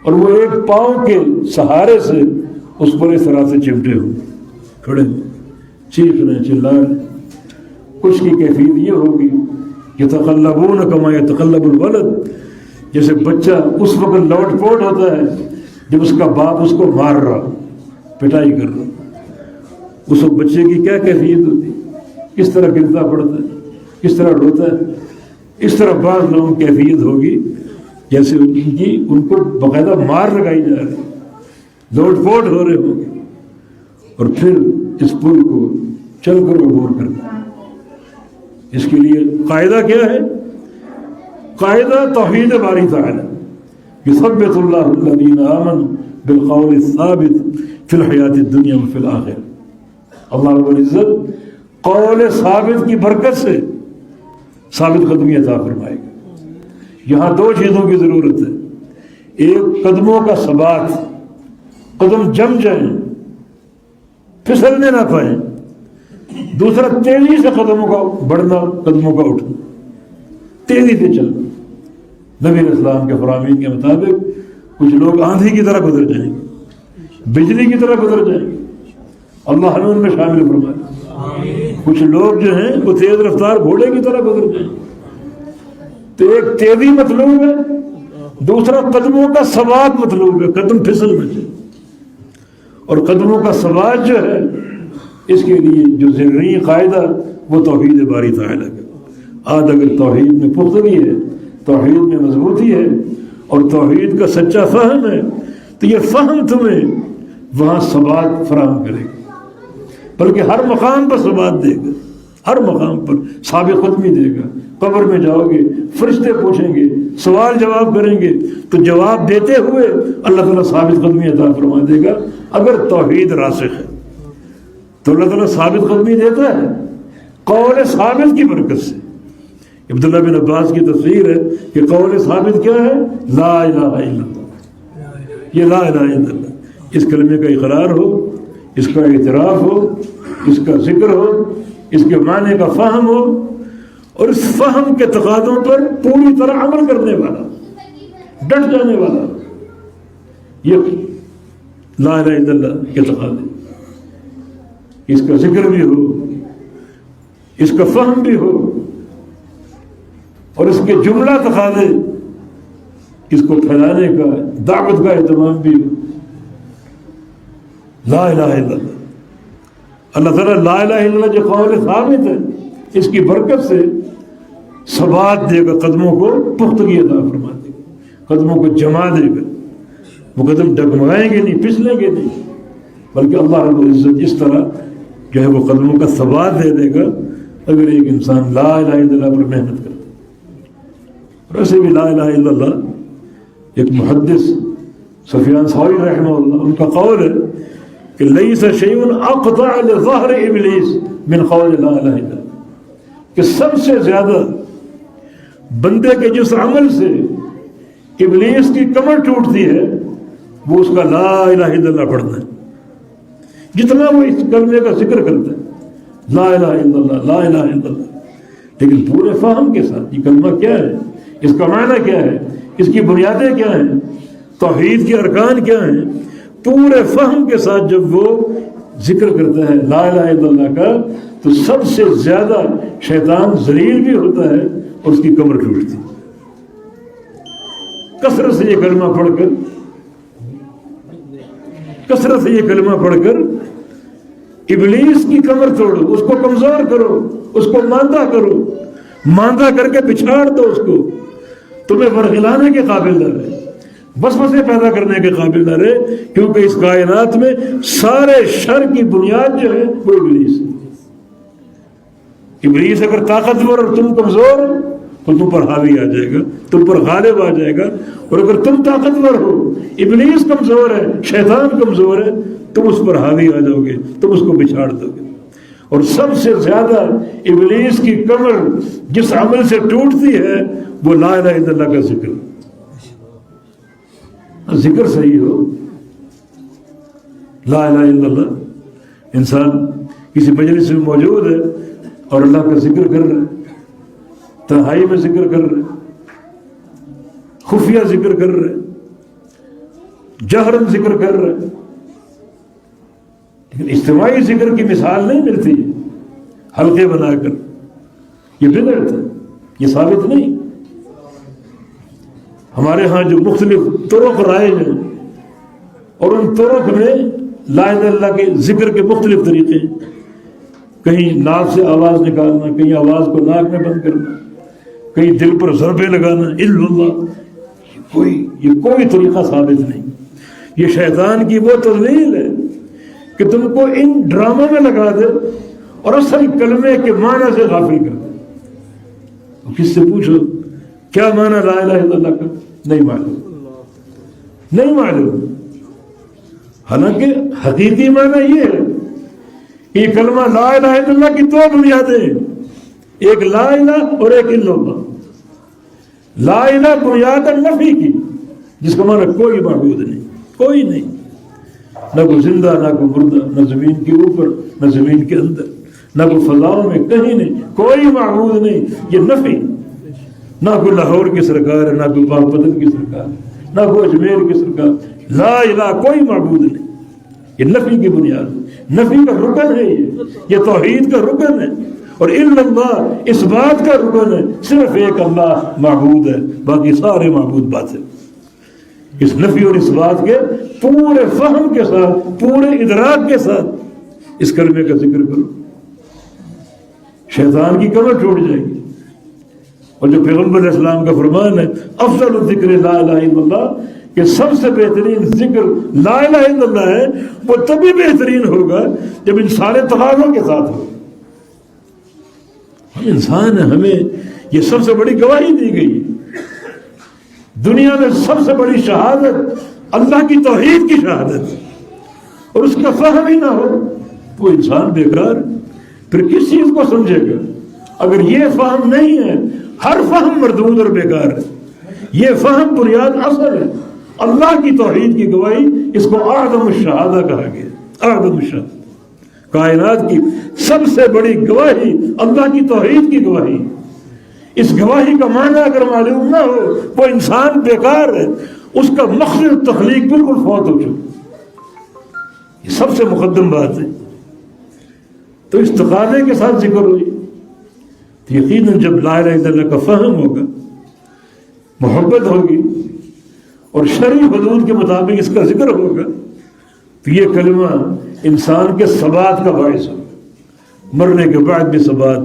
اور وہ ایک پاؤں کے سہارے سے اس پر اس طرح سے چمٹے ہوں، کھڑے ہوں، چیخ رہے، چلا رہے. کچھ کی کیفیت یہ ہوگی یتقلبون کما یتقلب الولد، جیسے بچہ اس وقت لوٹ پوٹ ہوتا ہے جب اس کا باپ اس کو مار رہا، پٹائی کر رہا. اس وقت بچے کی کیا کیفیت ہوتی، کس طرح گرتا پڑتا ہے، کس طرح روتا ہے. اس طرح بعض لوگوں کی کیفیت ہوگی جیسے ان کو باقاعدہ مار لگائی جا رہی، لوٹ پوٹ ہو رہے ہوں گے. اور پھر اس پل کو چل کر عبور کرنا. اس کے لیے قاعدہ کیا ہے؟ قاعدہ توحید باری تعالی، یثبت اللہ الذین آمنوا بالقول الثابت فی الحیات الدنیا وفی الآخرہ. اللہ رب العزت قول ثابت کی برکت سے ثابت قدمی عطا فرمائے گا. یہاں دو چیزوں کی ضرورت ہے. ایک قدموں کا ثبات، قدم جم جائیں، پھسلنے نہ پائیں. دوسرا تیزی سے قدموں کا بڑھنا، قدموں کا اٹھنا، تیزی سے چلنا. نبی علیہ السلام کے فرامین کے مطابق کچھ لوگ آندھی کی طرح گزر جائیں گے، بجلی کی طرح گزر جائیں گے. اللہ ہمیں ان میں شامل فرمائے. کچھ لوگ جو ہیں وہ تیز رفتار گھوڑے کی طرح گزر جائیں گے. تو ایک تیزی مطلوب ہے، دوسرا قدموں کا ثبات مطلوب ہے، قدم پھسلنا چاہیے. اور قدموں کا ثبات جو ہے اس کے لیے جو ضروری قاعدہ وہ توحید باری تعالیٰ کا. آج اگر توحید میں پختگی ہے، توحید میں مضبوطی ہے اور توحید کا سچا فہم ہے تو یہ فہم تمہیں وہاں ثبات فراہم کرے گا، بلکہ ہر مقام پر ثبات دے گا، ہر مقام پر ثابت قدمی دے گا. قبر میں جاؤ گے، فرشتے پوچھیں گے، سوال جواب کریں گے تو جواب دیتے ہوئے اللہ تعالیٰ ثابت قدمی عطا فرما دے گا. اگر توحید راسخ ہے تو اللہ تعالیٰ ثابت قدمی دیتا ہے قول ثابت کی برکت سے. عبداللہ بن عباس کی تفسیر ہے کہ قول ثابت کیا ہے؟ لا الہ الا اللہ. یہ لا الہ الا اللہ، اس کلمے کا اقرار ہو، اس کا اعتراف ہو، اس کا ذکر ہو، اس کے معنی کا فہم ہو اور اس فہم کے تقاضوں پر پوری طرح عمل کرنے والا، ڈٹ جانے والا. یہ لا الہ الا اللہ کے تقاضے، اس کا ذکر بھی ہو، اس کا فہم بھی ہو اور اس کے جملہ تقاضے، اس کو پھیلانے کا، دعوت کا اہتمام بھی ہو. لا الہ الا اللہ. اللہ تعالیٰ لا الہ الا اللہ جو قول ثابت ہے اس کی برکت سے ثبات دے گا، قدموں کو پختگی عطا فرما دے گا، قدموں کو جما دے گا. وہ قدم ڈگمگائیں گے نہیں، پھسلیں گے نہیں، بلکہ اللہ رب العزت اس طرح جو ہے وہ قدموں کا ثبات دے دے گا اگر ایک انسان لا الہ الا اللہ پر محنت کرتا. اور ایسے بھی لا الہ الا اللہ ایک محدث سفیان ثوری رحمہ اللہ، ان کا قول ہے کہ لیس شیء اقطع لظہر ابلیس من قول لا الہ الا اللہ، کہ سب سے زیادہ بندے کے جس عمل سے ابلیس کی کمر ٹوٹتی ہے وہ اس کا لا الہ الا اللہ پڑھنا ہے. جتنا وہ اس کلمے کا ذکر کرتا ہے لا الہ الا اللہ، لا الہ الا اللہ، لیکن پورے فہم کے ساتھ یہ کلمہ کیا ہے، اس کا معنی کیا ہے، اس کی بنیادیں کیا ہیں، توحید کے ارکان کیا ہیں، پورے فہم کے ساتھ جب وہ ذکر کرتا ہے لا الہ الا اللہ کا تو سب سے زیادہ شیطان ذلیل بھی ہوتا ہے اور اس کی کمر ٹوٹتی. کثرت سے یہ کلمہ پڑھ کر ابلیس کی کمر توڑو، اس کو کمزور کرو، اس کو ماندہ کرو، ماندہ کر کے پچھاڑ دو اس کو، تمہیں برگلانے کے قابل نہ رہے، وسوسے پیدا کرنے کے قابل نہ رہے، کیونکہ اس کائنات میں سارے شر کی بنیاد جو ہے وہ ابلیس ہے۔ ابلیس اگر طاقتور اور تم کمزور تو تم پر حاوی آ جائے گا، تم پر غالب آ جائے گا، اور اگر تم طاقتور ہو، ابلیس کمزور ہے، شیطان کمزور ہے، تم اس پر حاوی آ جاؤ گے، تم اس کو بچھاڑ دو گے۔ اور سب سے زیادہ ابلیس کی کمر جس عمل سے ٹوٹتی ہے وہ لا الہ الا اللہ کا ذکر، ذکر صحیح ہو، لا الہ الا اللہ۔ انسان کسی مجلس میں موجود ہے اور اللہ کا ذکر کر رہا ہے، تنہائی میں ذکر کر رہے، خفیہ ذکر کر رہے، جہرن ذکر کر رہے، لیکن اجتماعی ذکر کی مثال نہیں ملتی حلقے بنا کر، یہ بدعت ہے، یہ ثابت نہیں۔ ہمارے ہاں جو مختلف طرق رائج ہیں اور ان طرق میں لا الہ الا اللہ کے ذکر کے مختلف طریقے ہیں، کہیں ناک سے آواز نکالنا، کہیں آواز کو ناک میں بند کرنا، کہیں دل پر ضربے لگانا، الا اللہ، یہ کوئی طریقہ ثابت نہیں۔ یہ شیطان کی وہ تضلیل ہے کہ تم کو ان ڈراموں میں لگا دے اور اصل کلمے کے معنی سے غافل کر دے۔ کس سے پوچھو کیا معنی لا الہ الا اللہ کا، نہیں معلوم، نہیں معلوم۔ حالانکہ حقیقی معنی یہ ہے، یہ کلمہ لا الہ الا اللہ کی دو بنیادیں، ایک لا الہ اور ایک الا اللہ۔ لا الہ بنیاد نفی کی، جس کا معنی کوئی معبود نہیں، کوئی نہیں، نہ کوئی زندہ، نہ کوئی مردہ، نہ زمین کے اوپر نہ زمین کے اندر، نہ کوئی فضاؤں میں، کہیں نہیں، کوئی معبود نہیں، یہ نفی۔ نہ کوئی لاہور کی سرکار ہے، نہ کوئی پاکپتن کی سرکار، نہ کوئی اجمیر کی سرکار، لا الہ کوئی معبود نہیں، یہ نفی کی بنیاد، نفی کا رکن ہے، یہ توحید کا رکن ہے۔ اور الا اللہ اس بات کا رکن ہے، صرف ایک اللہ معبود ہے، باقی سارے معبود باطل۔ اس نفی اور اس بات کے پورے فہم کے ساتھ، پورے ادراک کے ساتھ اس کلمے کا ذکر کرو، شیطان کی کمر ٹوٹ جائے گی۔ اور جو پیغمبر علیہ السلام کا فرمان ہے افضل الذکر لا الہ الا اللہ، کہ سب سے بہترین ذکر لا الہ الا اللہ ہے، وہ تبھی بہترین ہوگا جب ان سارے تقاضوں کے ساتھ ہو۔ ہم انسان ہیں، ہمیں یہ سب سے بڑی گواہی دی گئی، دنیا میں سب سے بڑی شہادت اللہ کی توحید کی شہادت، اور اس کا فہم ہی نہ ہو وہ انسان بیکار، پھر کس چیز کو سمجھے گا؟ اگر یہ فہم نہیں ہے، ہر فہم مردود اور بیکار ہے۔ یہ فہم بنیاد اصل ہے، اللہ کی توحید کی گواہی، اس کو اعظم الشہادہ کہا گیا، اعظم الشہادہ، کائنات کی سب سے بڑی گواہی اللہ کی توحید کی گواہی۔ اس گواہی کا معنی اگر معلوم نہ ہو وہ انسان بیکار ہے، اس کا مقصد تخلیق بالکل فوت ہو چکا۔ یہ سب سے مقدم بات ہے۔ تو اس تقاضے کے ساتھ ذکر ہوئی، تو یقیناً جب لا الہ الا اللہ کا فہم ہوگا، محبت ہوگی اور شرعی حدود کے مطابق اس کا ذکر ہوگا، تو یہ کلمہ انسان کے ثبات کا باعث ہوگا، مرنے کے بعد بھی ثبات،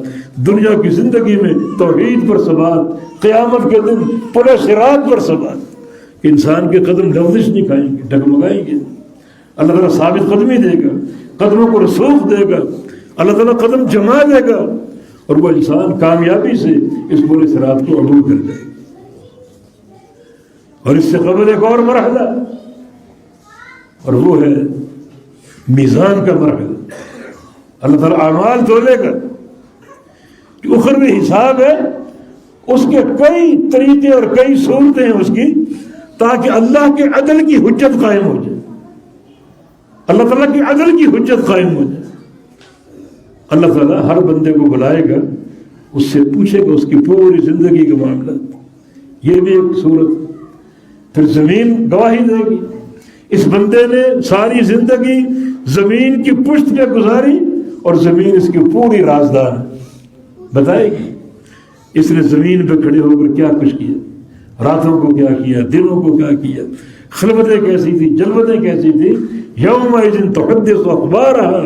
دنیا کی زندگی میں توحید پر ثبات، قیامت کے دن پورے صراط پر ثبات، کہ انسان کے قدم لغزش نہیں کھائیں گے، ڈگمگائیں گے، اللہ تعالیٰ ثابت قدمی دے گا، قدموں کو رسوخ دے گا، اللہ تعالیٰ قدم جما دے گا، اور وہ انسان کامیابی سے اس پورے صراط کو عبور کر جائے گا۔ اور اس سے قبل ایک اور مرحلہ، اور وہ ہے میزان کا مرحلہ۔ اللہ تعالیٰ اعمال تولے گا، کہ اخروی حساب ہے، اس کے کئی طریقے اور کئی صورتیں ہیں اس کی، تاکہ اللہ کے عدل کی حجت قائم ہو جائے، اللہ تعالیٰ کی عدل کی حجت قائم ہو جائے۔ اللہ تعالیٰ ہر بندے کو بلائے گا، اس سے پوچھے گا اس کی پوری زندگی کے معاملات، یہ بھی ایک صورت۔ پھر زمین گواہی دے گی، اس بندے نے ساری زندگی زمین کی پشت پہ گزاری اور زمین اس کی پوری رازدار بتائے گی، اس نے زمین پہ کھڑے ہو کر کیا کچھ کیا، راتوں کو کیا کیا، دنوں کو کیا کیا، خلوتیں کیسی تھی، جلوتیں کیسی تھی۔ یومئذ تحدث اخبارہا،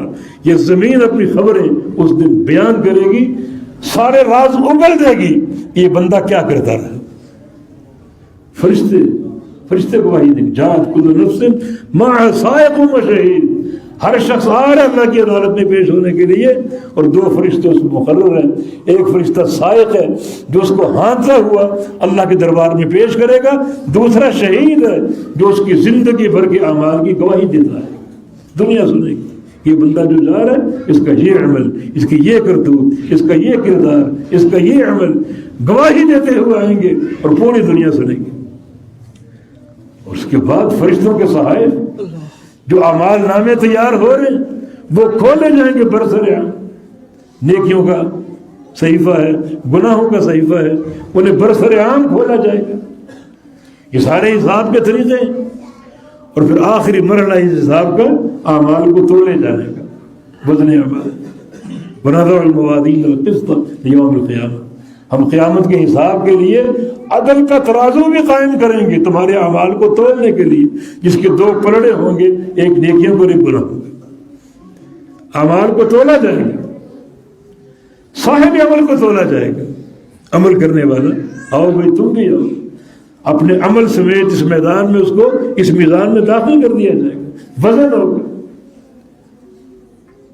یہ زمین اپنی خبریں اس دن بیان کرے گی، سارے راز اگل دے گی، یہ بندہ کیا کرتا رہا، فرشتے گواہی دیں گے، جاءت کل نفس مع سائق و شہید، ہر شخص آ رہا ہے اللہ کی عدالت میں پیش ہونے کے لیے، اور دو فرشتے اس میں مقرر ہیں، ایک فرشتہ سائق ہے جو اس کو ہانکتا ہوا اللہ کے دربار میں پیش کرے گا، دوسرا شہید ہے جو اس کی زندگی بھر کے اعمال کی گواہی دیتا ہے، دنیا سنے گی یہ بندہ جو جا رہا ہے اس کا یہ عمل، اس کی یہ کرتوت، اس کا یہ کردار، اس کا یہ عمل گواہی دیتے ہوئے آئیں گے اور پوری دنیا سنے گی۔ اور اس کے بعد فرشتوں کے صحائف جو اعمال نامے تیار ہو رہے ہیں وہ کھولے جائیں گے برسر عام، نیکیوں کا صحیفہ ہے، گناہوں کا صحیفہ ہے، انہیں برسر عام کھولا جائے گا۔ یہ سارے حساب کے طریقے ہیں، اور پھر آخری مرحلہ اس حساب کا اعمال کو تولے جانے کا، وزن اعمال۔ ونضع الموازین القسط لیوم القیامہ، ہم قیامت کے حساب کے لیے عدل کا ترازو بھی قائم کریں گے تمہارے اعمال کو تولنے کے لیے، جس کے دو پلڑے ہوں گے، ایک نیکیوں کو ایک گناہوں کو، اعمال کو تولا جائے گا، صاحب عمل کو تولا جائے گا، عمل کرنے والا آؤ بھائی تم بھی آؤ، اپنے عمل سمیت اس میدان میں اس کو اس میزان میں داخل کر دیا جائے گا، وزن ہوگا،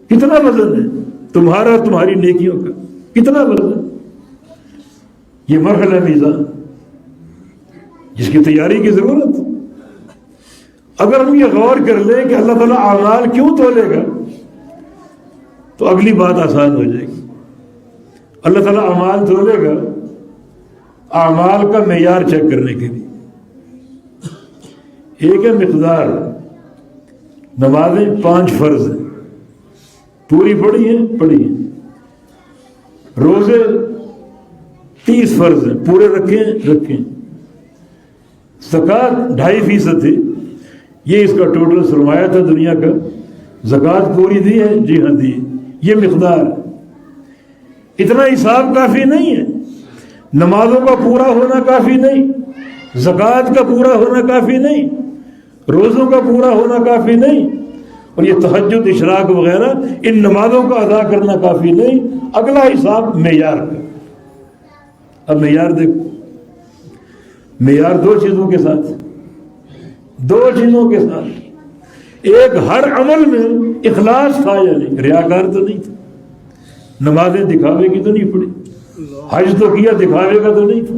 کتنا وزن ہے تمہارا تمہاری نیکیوں کا، کتنا وزن، یہ مرحلہ میزان جس کی تیاری کی ضرورت ہے۔ اگر ہم یہ غور کر لیں کہ اللہ تعالیٰ اعمال کیوں تولے گا تو اگلی بات آسان ہو جائے گی۔ اللہ تعالیٰ اعمال تولے گا اعمال کا معیار چیک کرنے کے لیے، ایک ہے مقدار، نمازیں 5 فرض ہیں پوری پڑھی ہیں، روزے 30 فرض ہیں پورے رکھیں، زکوٰۃ 2.5% تھی، یہ اس کا ٹوٹل سرمایہ تھا دنیا کا، زکوٰۃ پوری دی ہے، جی ہاں دی، یہ مقدار، اتنا حساب کافی نہیں ہے، نمازوں کا پورا ہونا کافی نہیں، زکوٰۃ کا پورا ہونا کافی نہیں، روزوں کا پورا ہونا کافی نہیں، اور یہ تہجد اشراق وغیرہ ان نمازوں کا ادا کرنا کافی نہیں، اگلا حساب معیار کا۔ اب معیار دیکھو، معیار 2 چیزوں کے ساتھ، ایک ہر عمل میں اخلاص تھا یا نہیں، ریاکار تو نہیں تھا، نمازیں دکھاوے کی تو نہیں پڑی، حج تو کیا دکھاوے کا تو نہیں تھا،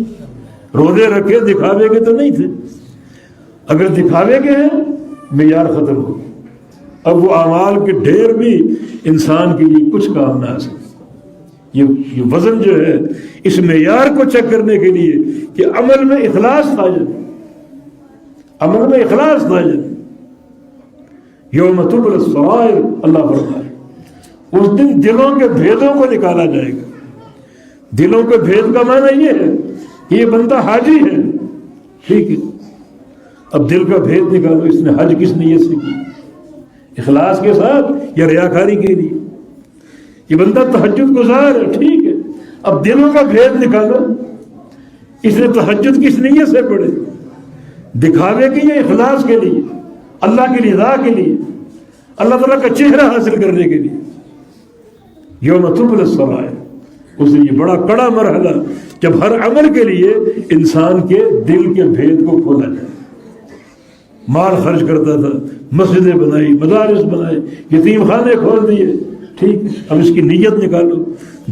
روزے رکھے دکھاوے کے تو نہیں تھے، اگر دکھاوے کے ہیں معیار ختم ہو، اب وہ اعمال کے ڈھیر بھی انسان کے لیے کچھ کام نہ آ سکے۔ یہ وزن جو ہے اس معیار کو چیک کرنے کے لیے کہ عمل میں اخلاص تھا یا نہیں، عمل میں اخلاص تھا یا نہیں۔ یوم تبلی السرائر، اللہ فرمائے اس دن دلوں کے بھیدوں کو نکالا جائے گا۔ دلوں کے بھید کا معنی یہ ہے کہ یہ بندہ حاجی ہے، ٹھیک ہے، اب دل کا بھید نکالو، اس نے حج کس نیت سے کی، اخلاص کے ساتھ یا ریاکاری کے لیے؟ یہ بندہ تہجد گزار ہے، ٹھیک ہے، اب دلوں کا بھید نکالو، اس نے تہجد کس نیت سے پڑھے، دکھاوے کے یا اخلاص کے لیے، اللہ کی رضا کے لیے، اللہ تعالیٰ کا چہرہ حاصل کرنے کے لیے۔ یوم تبلی السرائر، اس لیے بڑا کڑا مرحلہ جب ہر عمل کے لیے انسان کے دل کے بھید کو کھولا جائے۔ مال خرچ کرتا تھا، مسجدیں بنائی، مدارس بنائے، یتیم خانے کھول دیے، ٹھیک، اب اس کی نیت نکالو،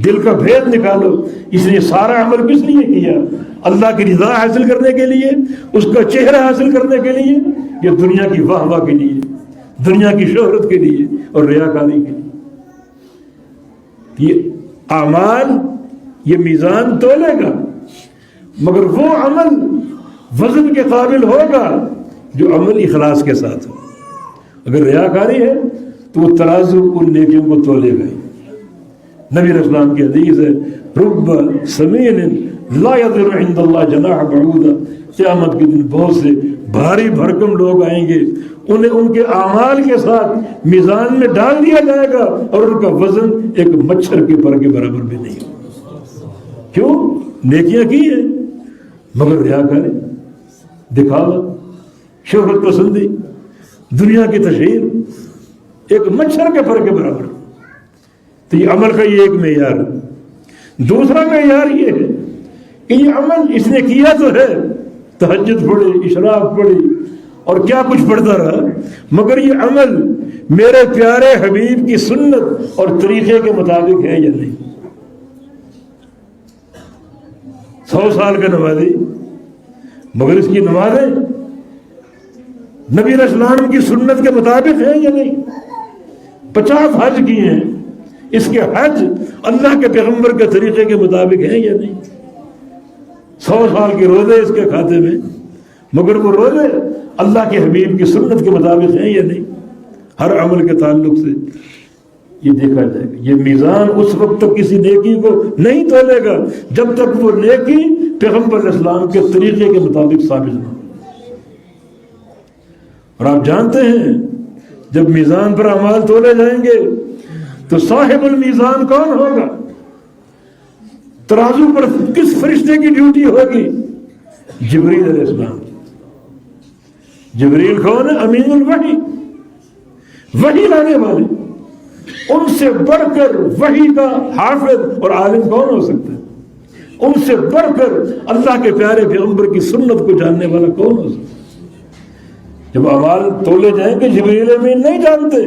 دل کا بھید نکالو، اس نے سارا عمل کس لیے کیا؟ اللہ کی رضا حاصل کرنے کے لیے، اس کا چہرہ حاصل کرنے کے لیے، یا دنیا کی واہ واہ کے لیے، دنیا کی شہرت کے لیے اور ریاکاری کے لیے؟ یہ اعمال یہ میزان تولے گا، مگر وہ عمل وزن کے قابل ہوگا جو عمل اخلاص کے ساتھ ہو۔ اگر ریاکاری ہے تو وہ ترازو ان نیکیوں کو تولے گا۔ نبی علیہ السلام کی حدیث ہے، رب سمین لا یضر عند اللہ جناح بعوضہ، قیامت کے دن بہت سے بھاری بھرکم لوگ آئیں گے، انہیں ان کے اعمال کے ساتھ میزان میں ڈال دیا جائے گا اور ان کا وزن ایک مچھر کے پر کے برابر بھی نہیں ہوگا۔ کیوں؟ نیکیاں کی ہیں مگر ریاکاری، دکھاوا، شہرت پسندی، دنیا کی تشہیر ایک مچھر کے پر کے برابر۔ تو یہ عمل کا یہ ایک معیار ہے۔ دوسرا معیار یہ ہے کہ یہ عمل اس نے کیا تو ہے تہجد پڑھی، اشراق پڑھی اور کیا کچھ پڑھتا رہا، مگر یہ عمل میرے پیارے حبیب کی سنت اور طریقے کے مطابق ہے یا نہیں؟ 100 سال کا نمازی مگر اس کی نمازیں نبی علیہ السلام کی سنت کے مطابق ہیں یا نہیں؟ 50 حج کیے ہیں، اس کے حج اللہ کے پیغمبر کے طریقے کے مطابق ہیں یا نہیں؟ 100 سال کے روزے اس کے کھاتے میں، مگر وہ روزے اللہ کے حبیب کی سنت کے مطابق ہیں یا نہیں؟ ہر عمل کے تعلق سے یہ دیکھا جائے گا۔ یہ میزان اس وقت تک کسی نیکی کو نہیں تولے گا جب تک وہ نیکی پیغمبر علیہ السلام کے طریقے کے مطابق ثابت نہ ہو۔ اور آپ جانتے ہیں جب میزان پر اعمال تولے جائیں گے تو صاحب المیزان کون ہوگا؟ ترازو پر کس فرشتے کی ڈیوٹی ہوگی؟ جبریل علیہ السلام۔ جبریل کون ہے؟ امین الوحی، وحی لانے والے۔ ان سے بڑھ کر وحی کا حافظ اور عالم کون ہو سکتا ہے؟ ان سے بڑھ کر اللہ کے پیارے پیغمبر کی سنت کو جاننے والا کون ہو سکتا ہے؟ جب اعمال تولے جائیں گے جبریل امین نہیں جانتے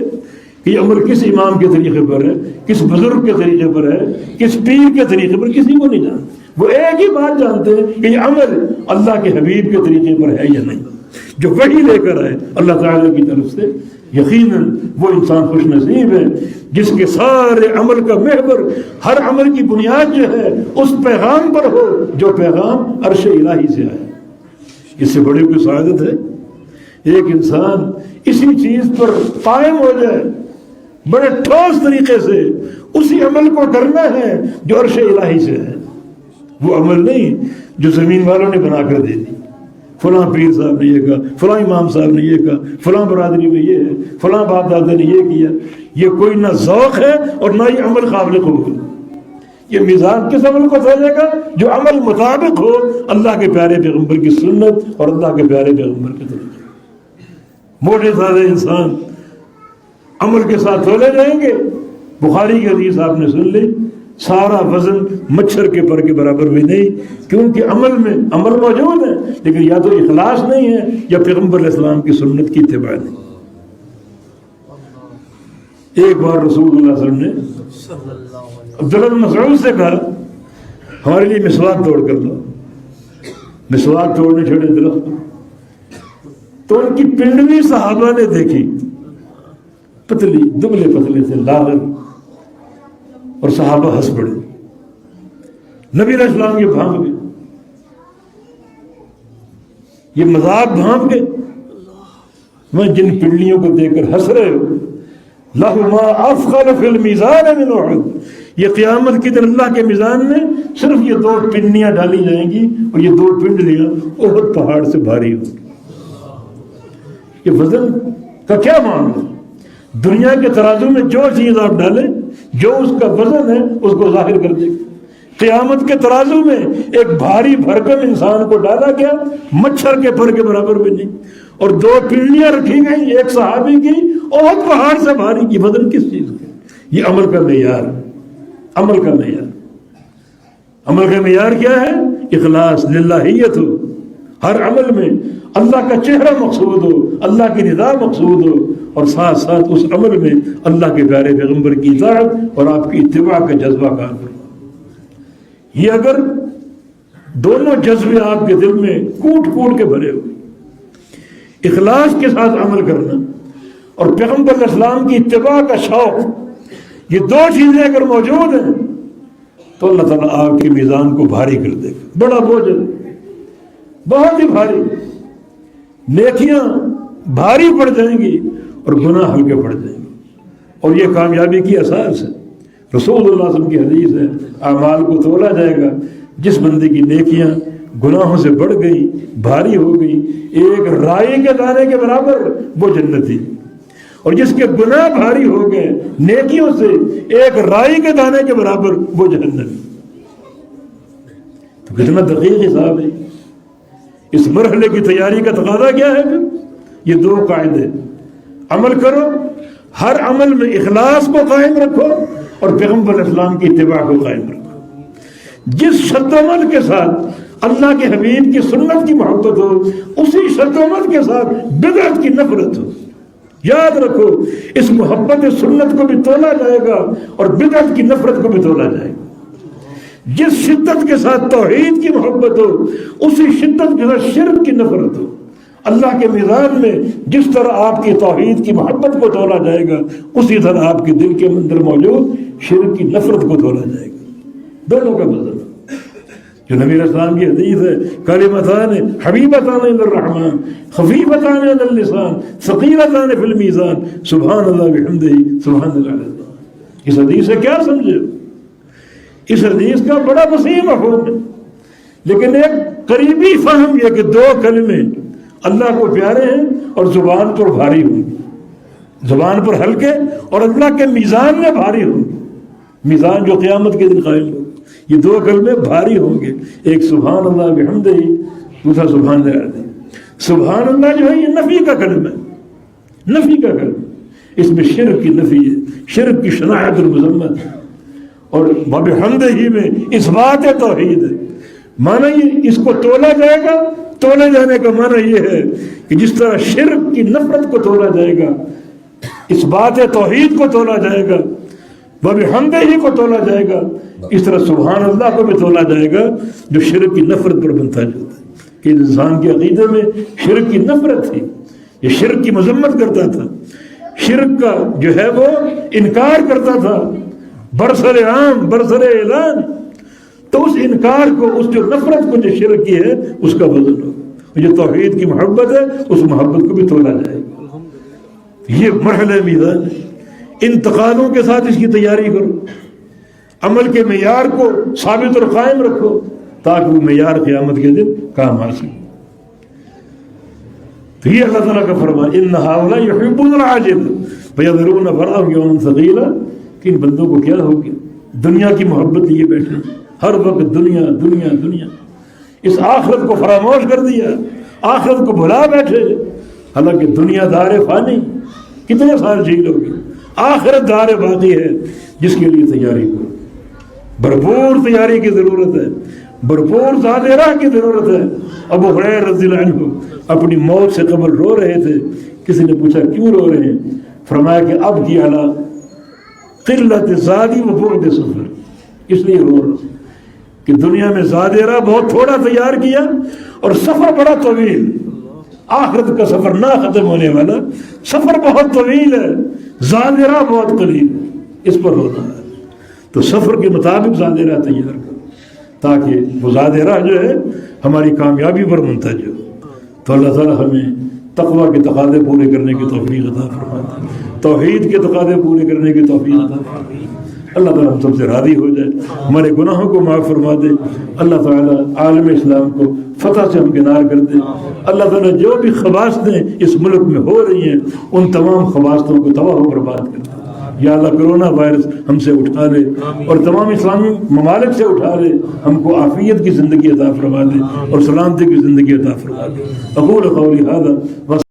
کہ یہ عمل کس امام کے طریقے پر ہے، کس بزرگ کے طریقے پر ہے، کس پیر کے طریقے پر، کسی کو نہیں جانتے۔ وہ ایک ہی بات جانتے ہیں کہ یہ عمل اللہ کے حبیب کے طریقے پر ہے یا نہیں، جو وحی لے کر آئے اللہ تعالیٰ کی طرف سے۔ یقیناً وہ انسان خوش نصیب ہے جس کے سارے عمل کا محور، ہر عمل کی بنیاد جو ہے اس پیغام پر ہو جو پیغام عرش الہی سے آئے۔ اس سے بڑی کوئی سعادت ہے؟ ایک انسان اسی چیز پر قائم ہو جائے، بڑے ٹھوس طریقے سے اسی عمل کو کرنا ہے جو عرش الہی سے ہے، وہ عمل نہیں جو زمین والوں نے بنا کر دے دی۔ فلاں پیر صاحب نے یہ کہا، فلاں امام صاحب نے یہ کہا، فلاں برادری میں یہ ہے، فلاں باپ دادا نے یہ کیا۔ یہ کوئی نہ ذوق ہے اور نہ یہ عمل قابل قبول۔ یہ میزان کس عمل کو تولے گا؟ جو عمل مطابق ہو اللہ کے پیارے پیغمبر کی سنت اور اللہ کے پیارے پیغمبر کے طریقے۔ موٹے سادے انسان عمل کے ساتھ تولے جائیں گے۔ بخاری کی حدیث آپ نے سن لی، سارا وزن مچھر کے پر کے برابر بھی نہیں، کیونکہ عمل میں عمل موجود ہے لیکن یا تو اخلاص نہیں ہے یا پیغمبر علیہ السلام کی سنت کی اتباع نہیں۔ ایک بار رسول اللہ صلی اللہ علیہ وسلم نے عبداللہ بن مسعود سے کہا ہمارے لیے مسواک توڑ کر لاؤ۔ مسواک توڑنے چھوڑے درخت، تو ان کی پنڈلی صحابہ نے دیکھی، پتلی دبلے پتلے سے لاغر، اور صحابہ ہنس پڑے۔ نبی علیہ السلام یہ بھانپ گئے، یہ مذاق بھانپ گئے۔ میں جن پنڈلیوں کو دیکھ کر ہنس رہے ہو، لَهُ مَا أَثْقَلَ فِي الْمِيزَانِ مِنْ أُحُدٍ، یہ قیامت کے دن اللہ کے میزان میں صرف یہ 2 پنڈلیاں ڈالی جائیں گی اور یہ 2 پنڈلیاں احد پہاڑ سے بھاری ہوں۔ یہ وزن کا کیا معاملہ؟ دنیا کے ترازو میں جو چیز آپ ڈالیں، جو اس کا وزن ہے اس کو ظاہر کر دے گا۔ قیامت کے ترازو میں ایک بھاری بھرکم انسان کو ڈالا گیا، مچھر کے پر کے برابر بھی نہیں، اور 2 پنڈلیاں رکھی گئی ایک صحابی کی، اور پہاڑ سے بھاری۔ یہ وزن کس چیز کا؟ یہ عمل کا معیار، عمل کا معیار۔ عمل کا معیار کیا ہے؟ اخلاص، للہیت ہو، ہر عمل میں اللہ کا چہرہ مقصود ہو، اللہ کی رضا مقصود ہو، اور ساتھ ساتھ اس عمل میں اللہ کے پیارے پیغمبر کی اطاعت اور آپ کی اتباع کا جذبہ کار کرو۔ یہ اگر دونوں جذبے آپ کے دل میں کوٹ کوٹ کے بھرے ہو، اخلاص کے ساتھ عمل کرنا اور پیغمبر علیہ السلام کی اتباع کا شوق، یہ 2 چیزیں اگر موجود ہیں تو اللہ تعالیٰ آپ کے میزان کو بھاری کر دے گا۔ بڑا بوجھ، بہت ہی بھاری، نیکیاں بھاری پڑ جائیں گی اور گناہ ہلکے پڑ جائیں گے، اور یہ کامیابی کی اساس ہے۔ رسول اللہ صلی اللہ علیہ وسلم کی حدیث ہے، اعمال کو تولا جائے گا، جس بندے کی نیکیاں گناہوں سے بڑھ گئی، بھاری ہو گئی، ایک رائی کے دانے کے برابر، وہ جنتی، اور جس کے گناہ بھاری ہو گئے نیکیوں سے ایک رائی کے دانے کے برابر، وہ جہنمی۔ تو کتنا دقیق حساب ہے۔ اس مرحلے کی تیاری کا تقاضا کیا ہے؟ پھر یہ 2 قاعدے، عمل کرو، ہر عمل میں اخلاص کو قائم رکھو اور پیغمبر علیہ السلام کی اتباع کو قائم رکھو۔ جس شد و عمل کے ساتھ اللہ کے حبیب کی سنت کی محبت ہو، اسی شرط کے ساتھ بدعت کی نفرت ہو۔ یاد رکھو اس محبت سنت کو بھی تولا جائے گا اور بدعت کی نفرت کو بھی تولا جائے گا۔ جس شدت کے ساتھ توحید کی محبت ہو اسی شدت کے ساتھ شرک کی نفرت ہو۔ اللہ کے میزان میں جس طرح آپ کی توحید کی محبت کو تولا جائے گا اسی طرح آپ کے دل کے اندر موجود شرک کی نفرت کو تولا جائے گا۔ دونوں کا وزن جو نبی علیہ السلام کی حدیث ہے، کلمتان حبیبتان علی الرحمن خفیفتان علی اللسان ثقیلتان فی المیزان سبحان اللہ بحمدہ سبحان اللہ العظیم۔ اس حدیث سے کیا سمجھے؟ اس حدیث کا بڑا وسیع مفہوم ہے، لیکن ایک قریبی فہم یہ کہ دو کلمے اللہ کو پیارے ہیں اور زبان پر بھاری ہوں گے، زبان پر ہلکے اور اللہ کے میزان میں بھاری ہوں گے، میزان جو قیامت کے دن قائم ہوگا۔ یہ دو کلمے بھاری ہوں گے، ایک سبحان اللہ بحمدہ، دوسرا سبحان اللہ العظیم۔ سبحان اللہ جو ہے یہ نفی کا کلمہ ہے، نفی کا کلمہ، اس میں شرک کی نفی ہے، شرک کی شناعت اور مذمت ہے، اور بحمدہ ہی میں اثبات توحید ہے۔ معنی یہ اس کو تولا جائے گا، تولے جانے کا معنی یہ ہے کہ جس طرح شرک کی نفرت کو تولا جائے گا، اثبات توحید کو تولا جائے گا، بحمدہ ہی کو تولا جائے گا، اس طرح سبحان اللہ کو بھی تولا جائے گا جو شرک کی نفرت پر بنتا جاتا ہے۔ کہ انسان کے عقیدے میں شرک کی نفرت تھی، یہ شرک کی مذمت کرتا تھا، شرک کا جو ہے وہ انکار کرتا تھا برسر عام برسر اعلان، تو اس انکار کو، اس جو نفرت کو جو شرک کی ہے اس کا وزن ہوگا۔ جو توحید کی محبت ہے اس محبت کو بھی تولا جائے گا۔ یہ مرحلہ میزان ہے، انتقالوں کے ساتھ اس کی تیاری کرو، عمل کے معیار کو ثابت اور قائم رکھو تاکہ وہ معیار قیامت کے دن کام آ سکے۔ تو یہ اللہ تعالیٰ کا فرمان ان ہؤلاء یحبون العاجل فیذرون وراءهم یوما ثقیلا، کہ ان بندوں کو کیا ہو گیا، دنیا کی محبت لیے بیٹھے، ہر وقت دنیا دنیا دنیا، اس آخرت کو فراموش کر دیا، آخرت کو بھلا بیٹھے۔ حالانکہ دنیا دار فانی، کتنے سال جی لو گے، آخرت دار باقی ہے جس کے لیے تیاری کرو، بھرپور تیاری کی ضرورت ہے، بھرپور ذات راہ کی ضرورت ہے۔ ابو ہریرہ رضی اللہ عنہ اپنی موت سے قبل رو رہے تھے، کسی نے پوچھا کیوں رو رہے ہیں؟ فرمایا کہ اب کی علی قلت زادی و بعد سفر، اس لیے رو رہا ہوں کہ دنیا میں زاد راہ بہت تھوڑا تیار کیا اور سفر بڑا طویل، آخرت کا سفر نہ ختم ہونے والا، سفر بہت طویل ہے، زاد راہ بہت قلیل ہے، اس پر رونا ہے۔ تو سفر کے مطابق زاد راہ تیار کرو تاکہ وہ زاد راہ جو ہے ہماری کامیابی پر منتج ہو۔ تو اللہ تعالیٰ ہمیں تقویٰ کے تقاضے پورے کرنے کی توفیق عطا فرمائے، توحید کے تقاضے پورے کرنے کی توفیق عطا فرمائے۔ اللہ تعالیٰ ہم سب سے راضی ہو جائے، ہمارے گناہوں کو معاف فرما دے، اللہ تعالیٰ عالم اسلام کو فتح سے ہمکنار کر دے۔ اللہ تعالیٰ جو بھی خباثتیں اس ملک میں ہو رہی ہیں ان تمام خباثتوں کو تباہ و برباد کر دے۔ یا اللہ کرونا وائرس ہم سے اٹھا لے اور تمام اسلامی ممالک سے اٹھا لے، ہم کو عافیت کی زندگی عطا فرما دے اور سلامتی کی زندگی عطا فرما دے۔ اقول قولی ھذا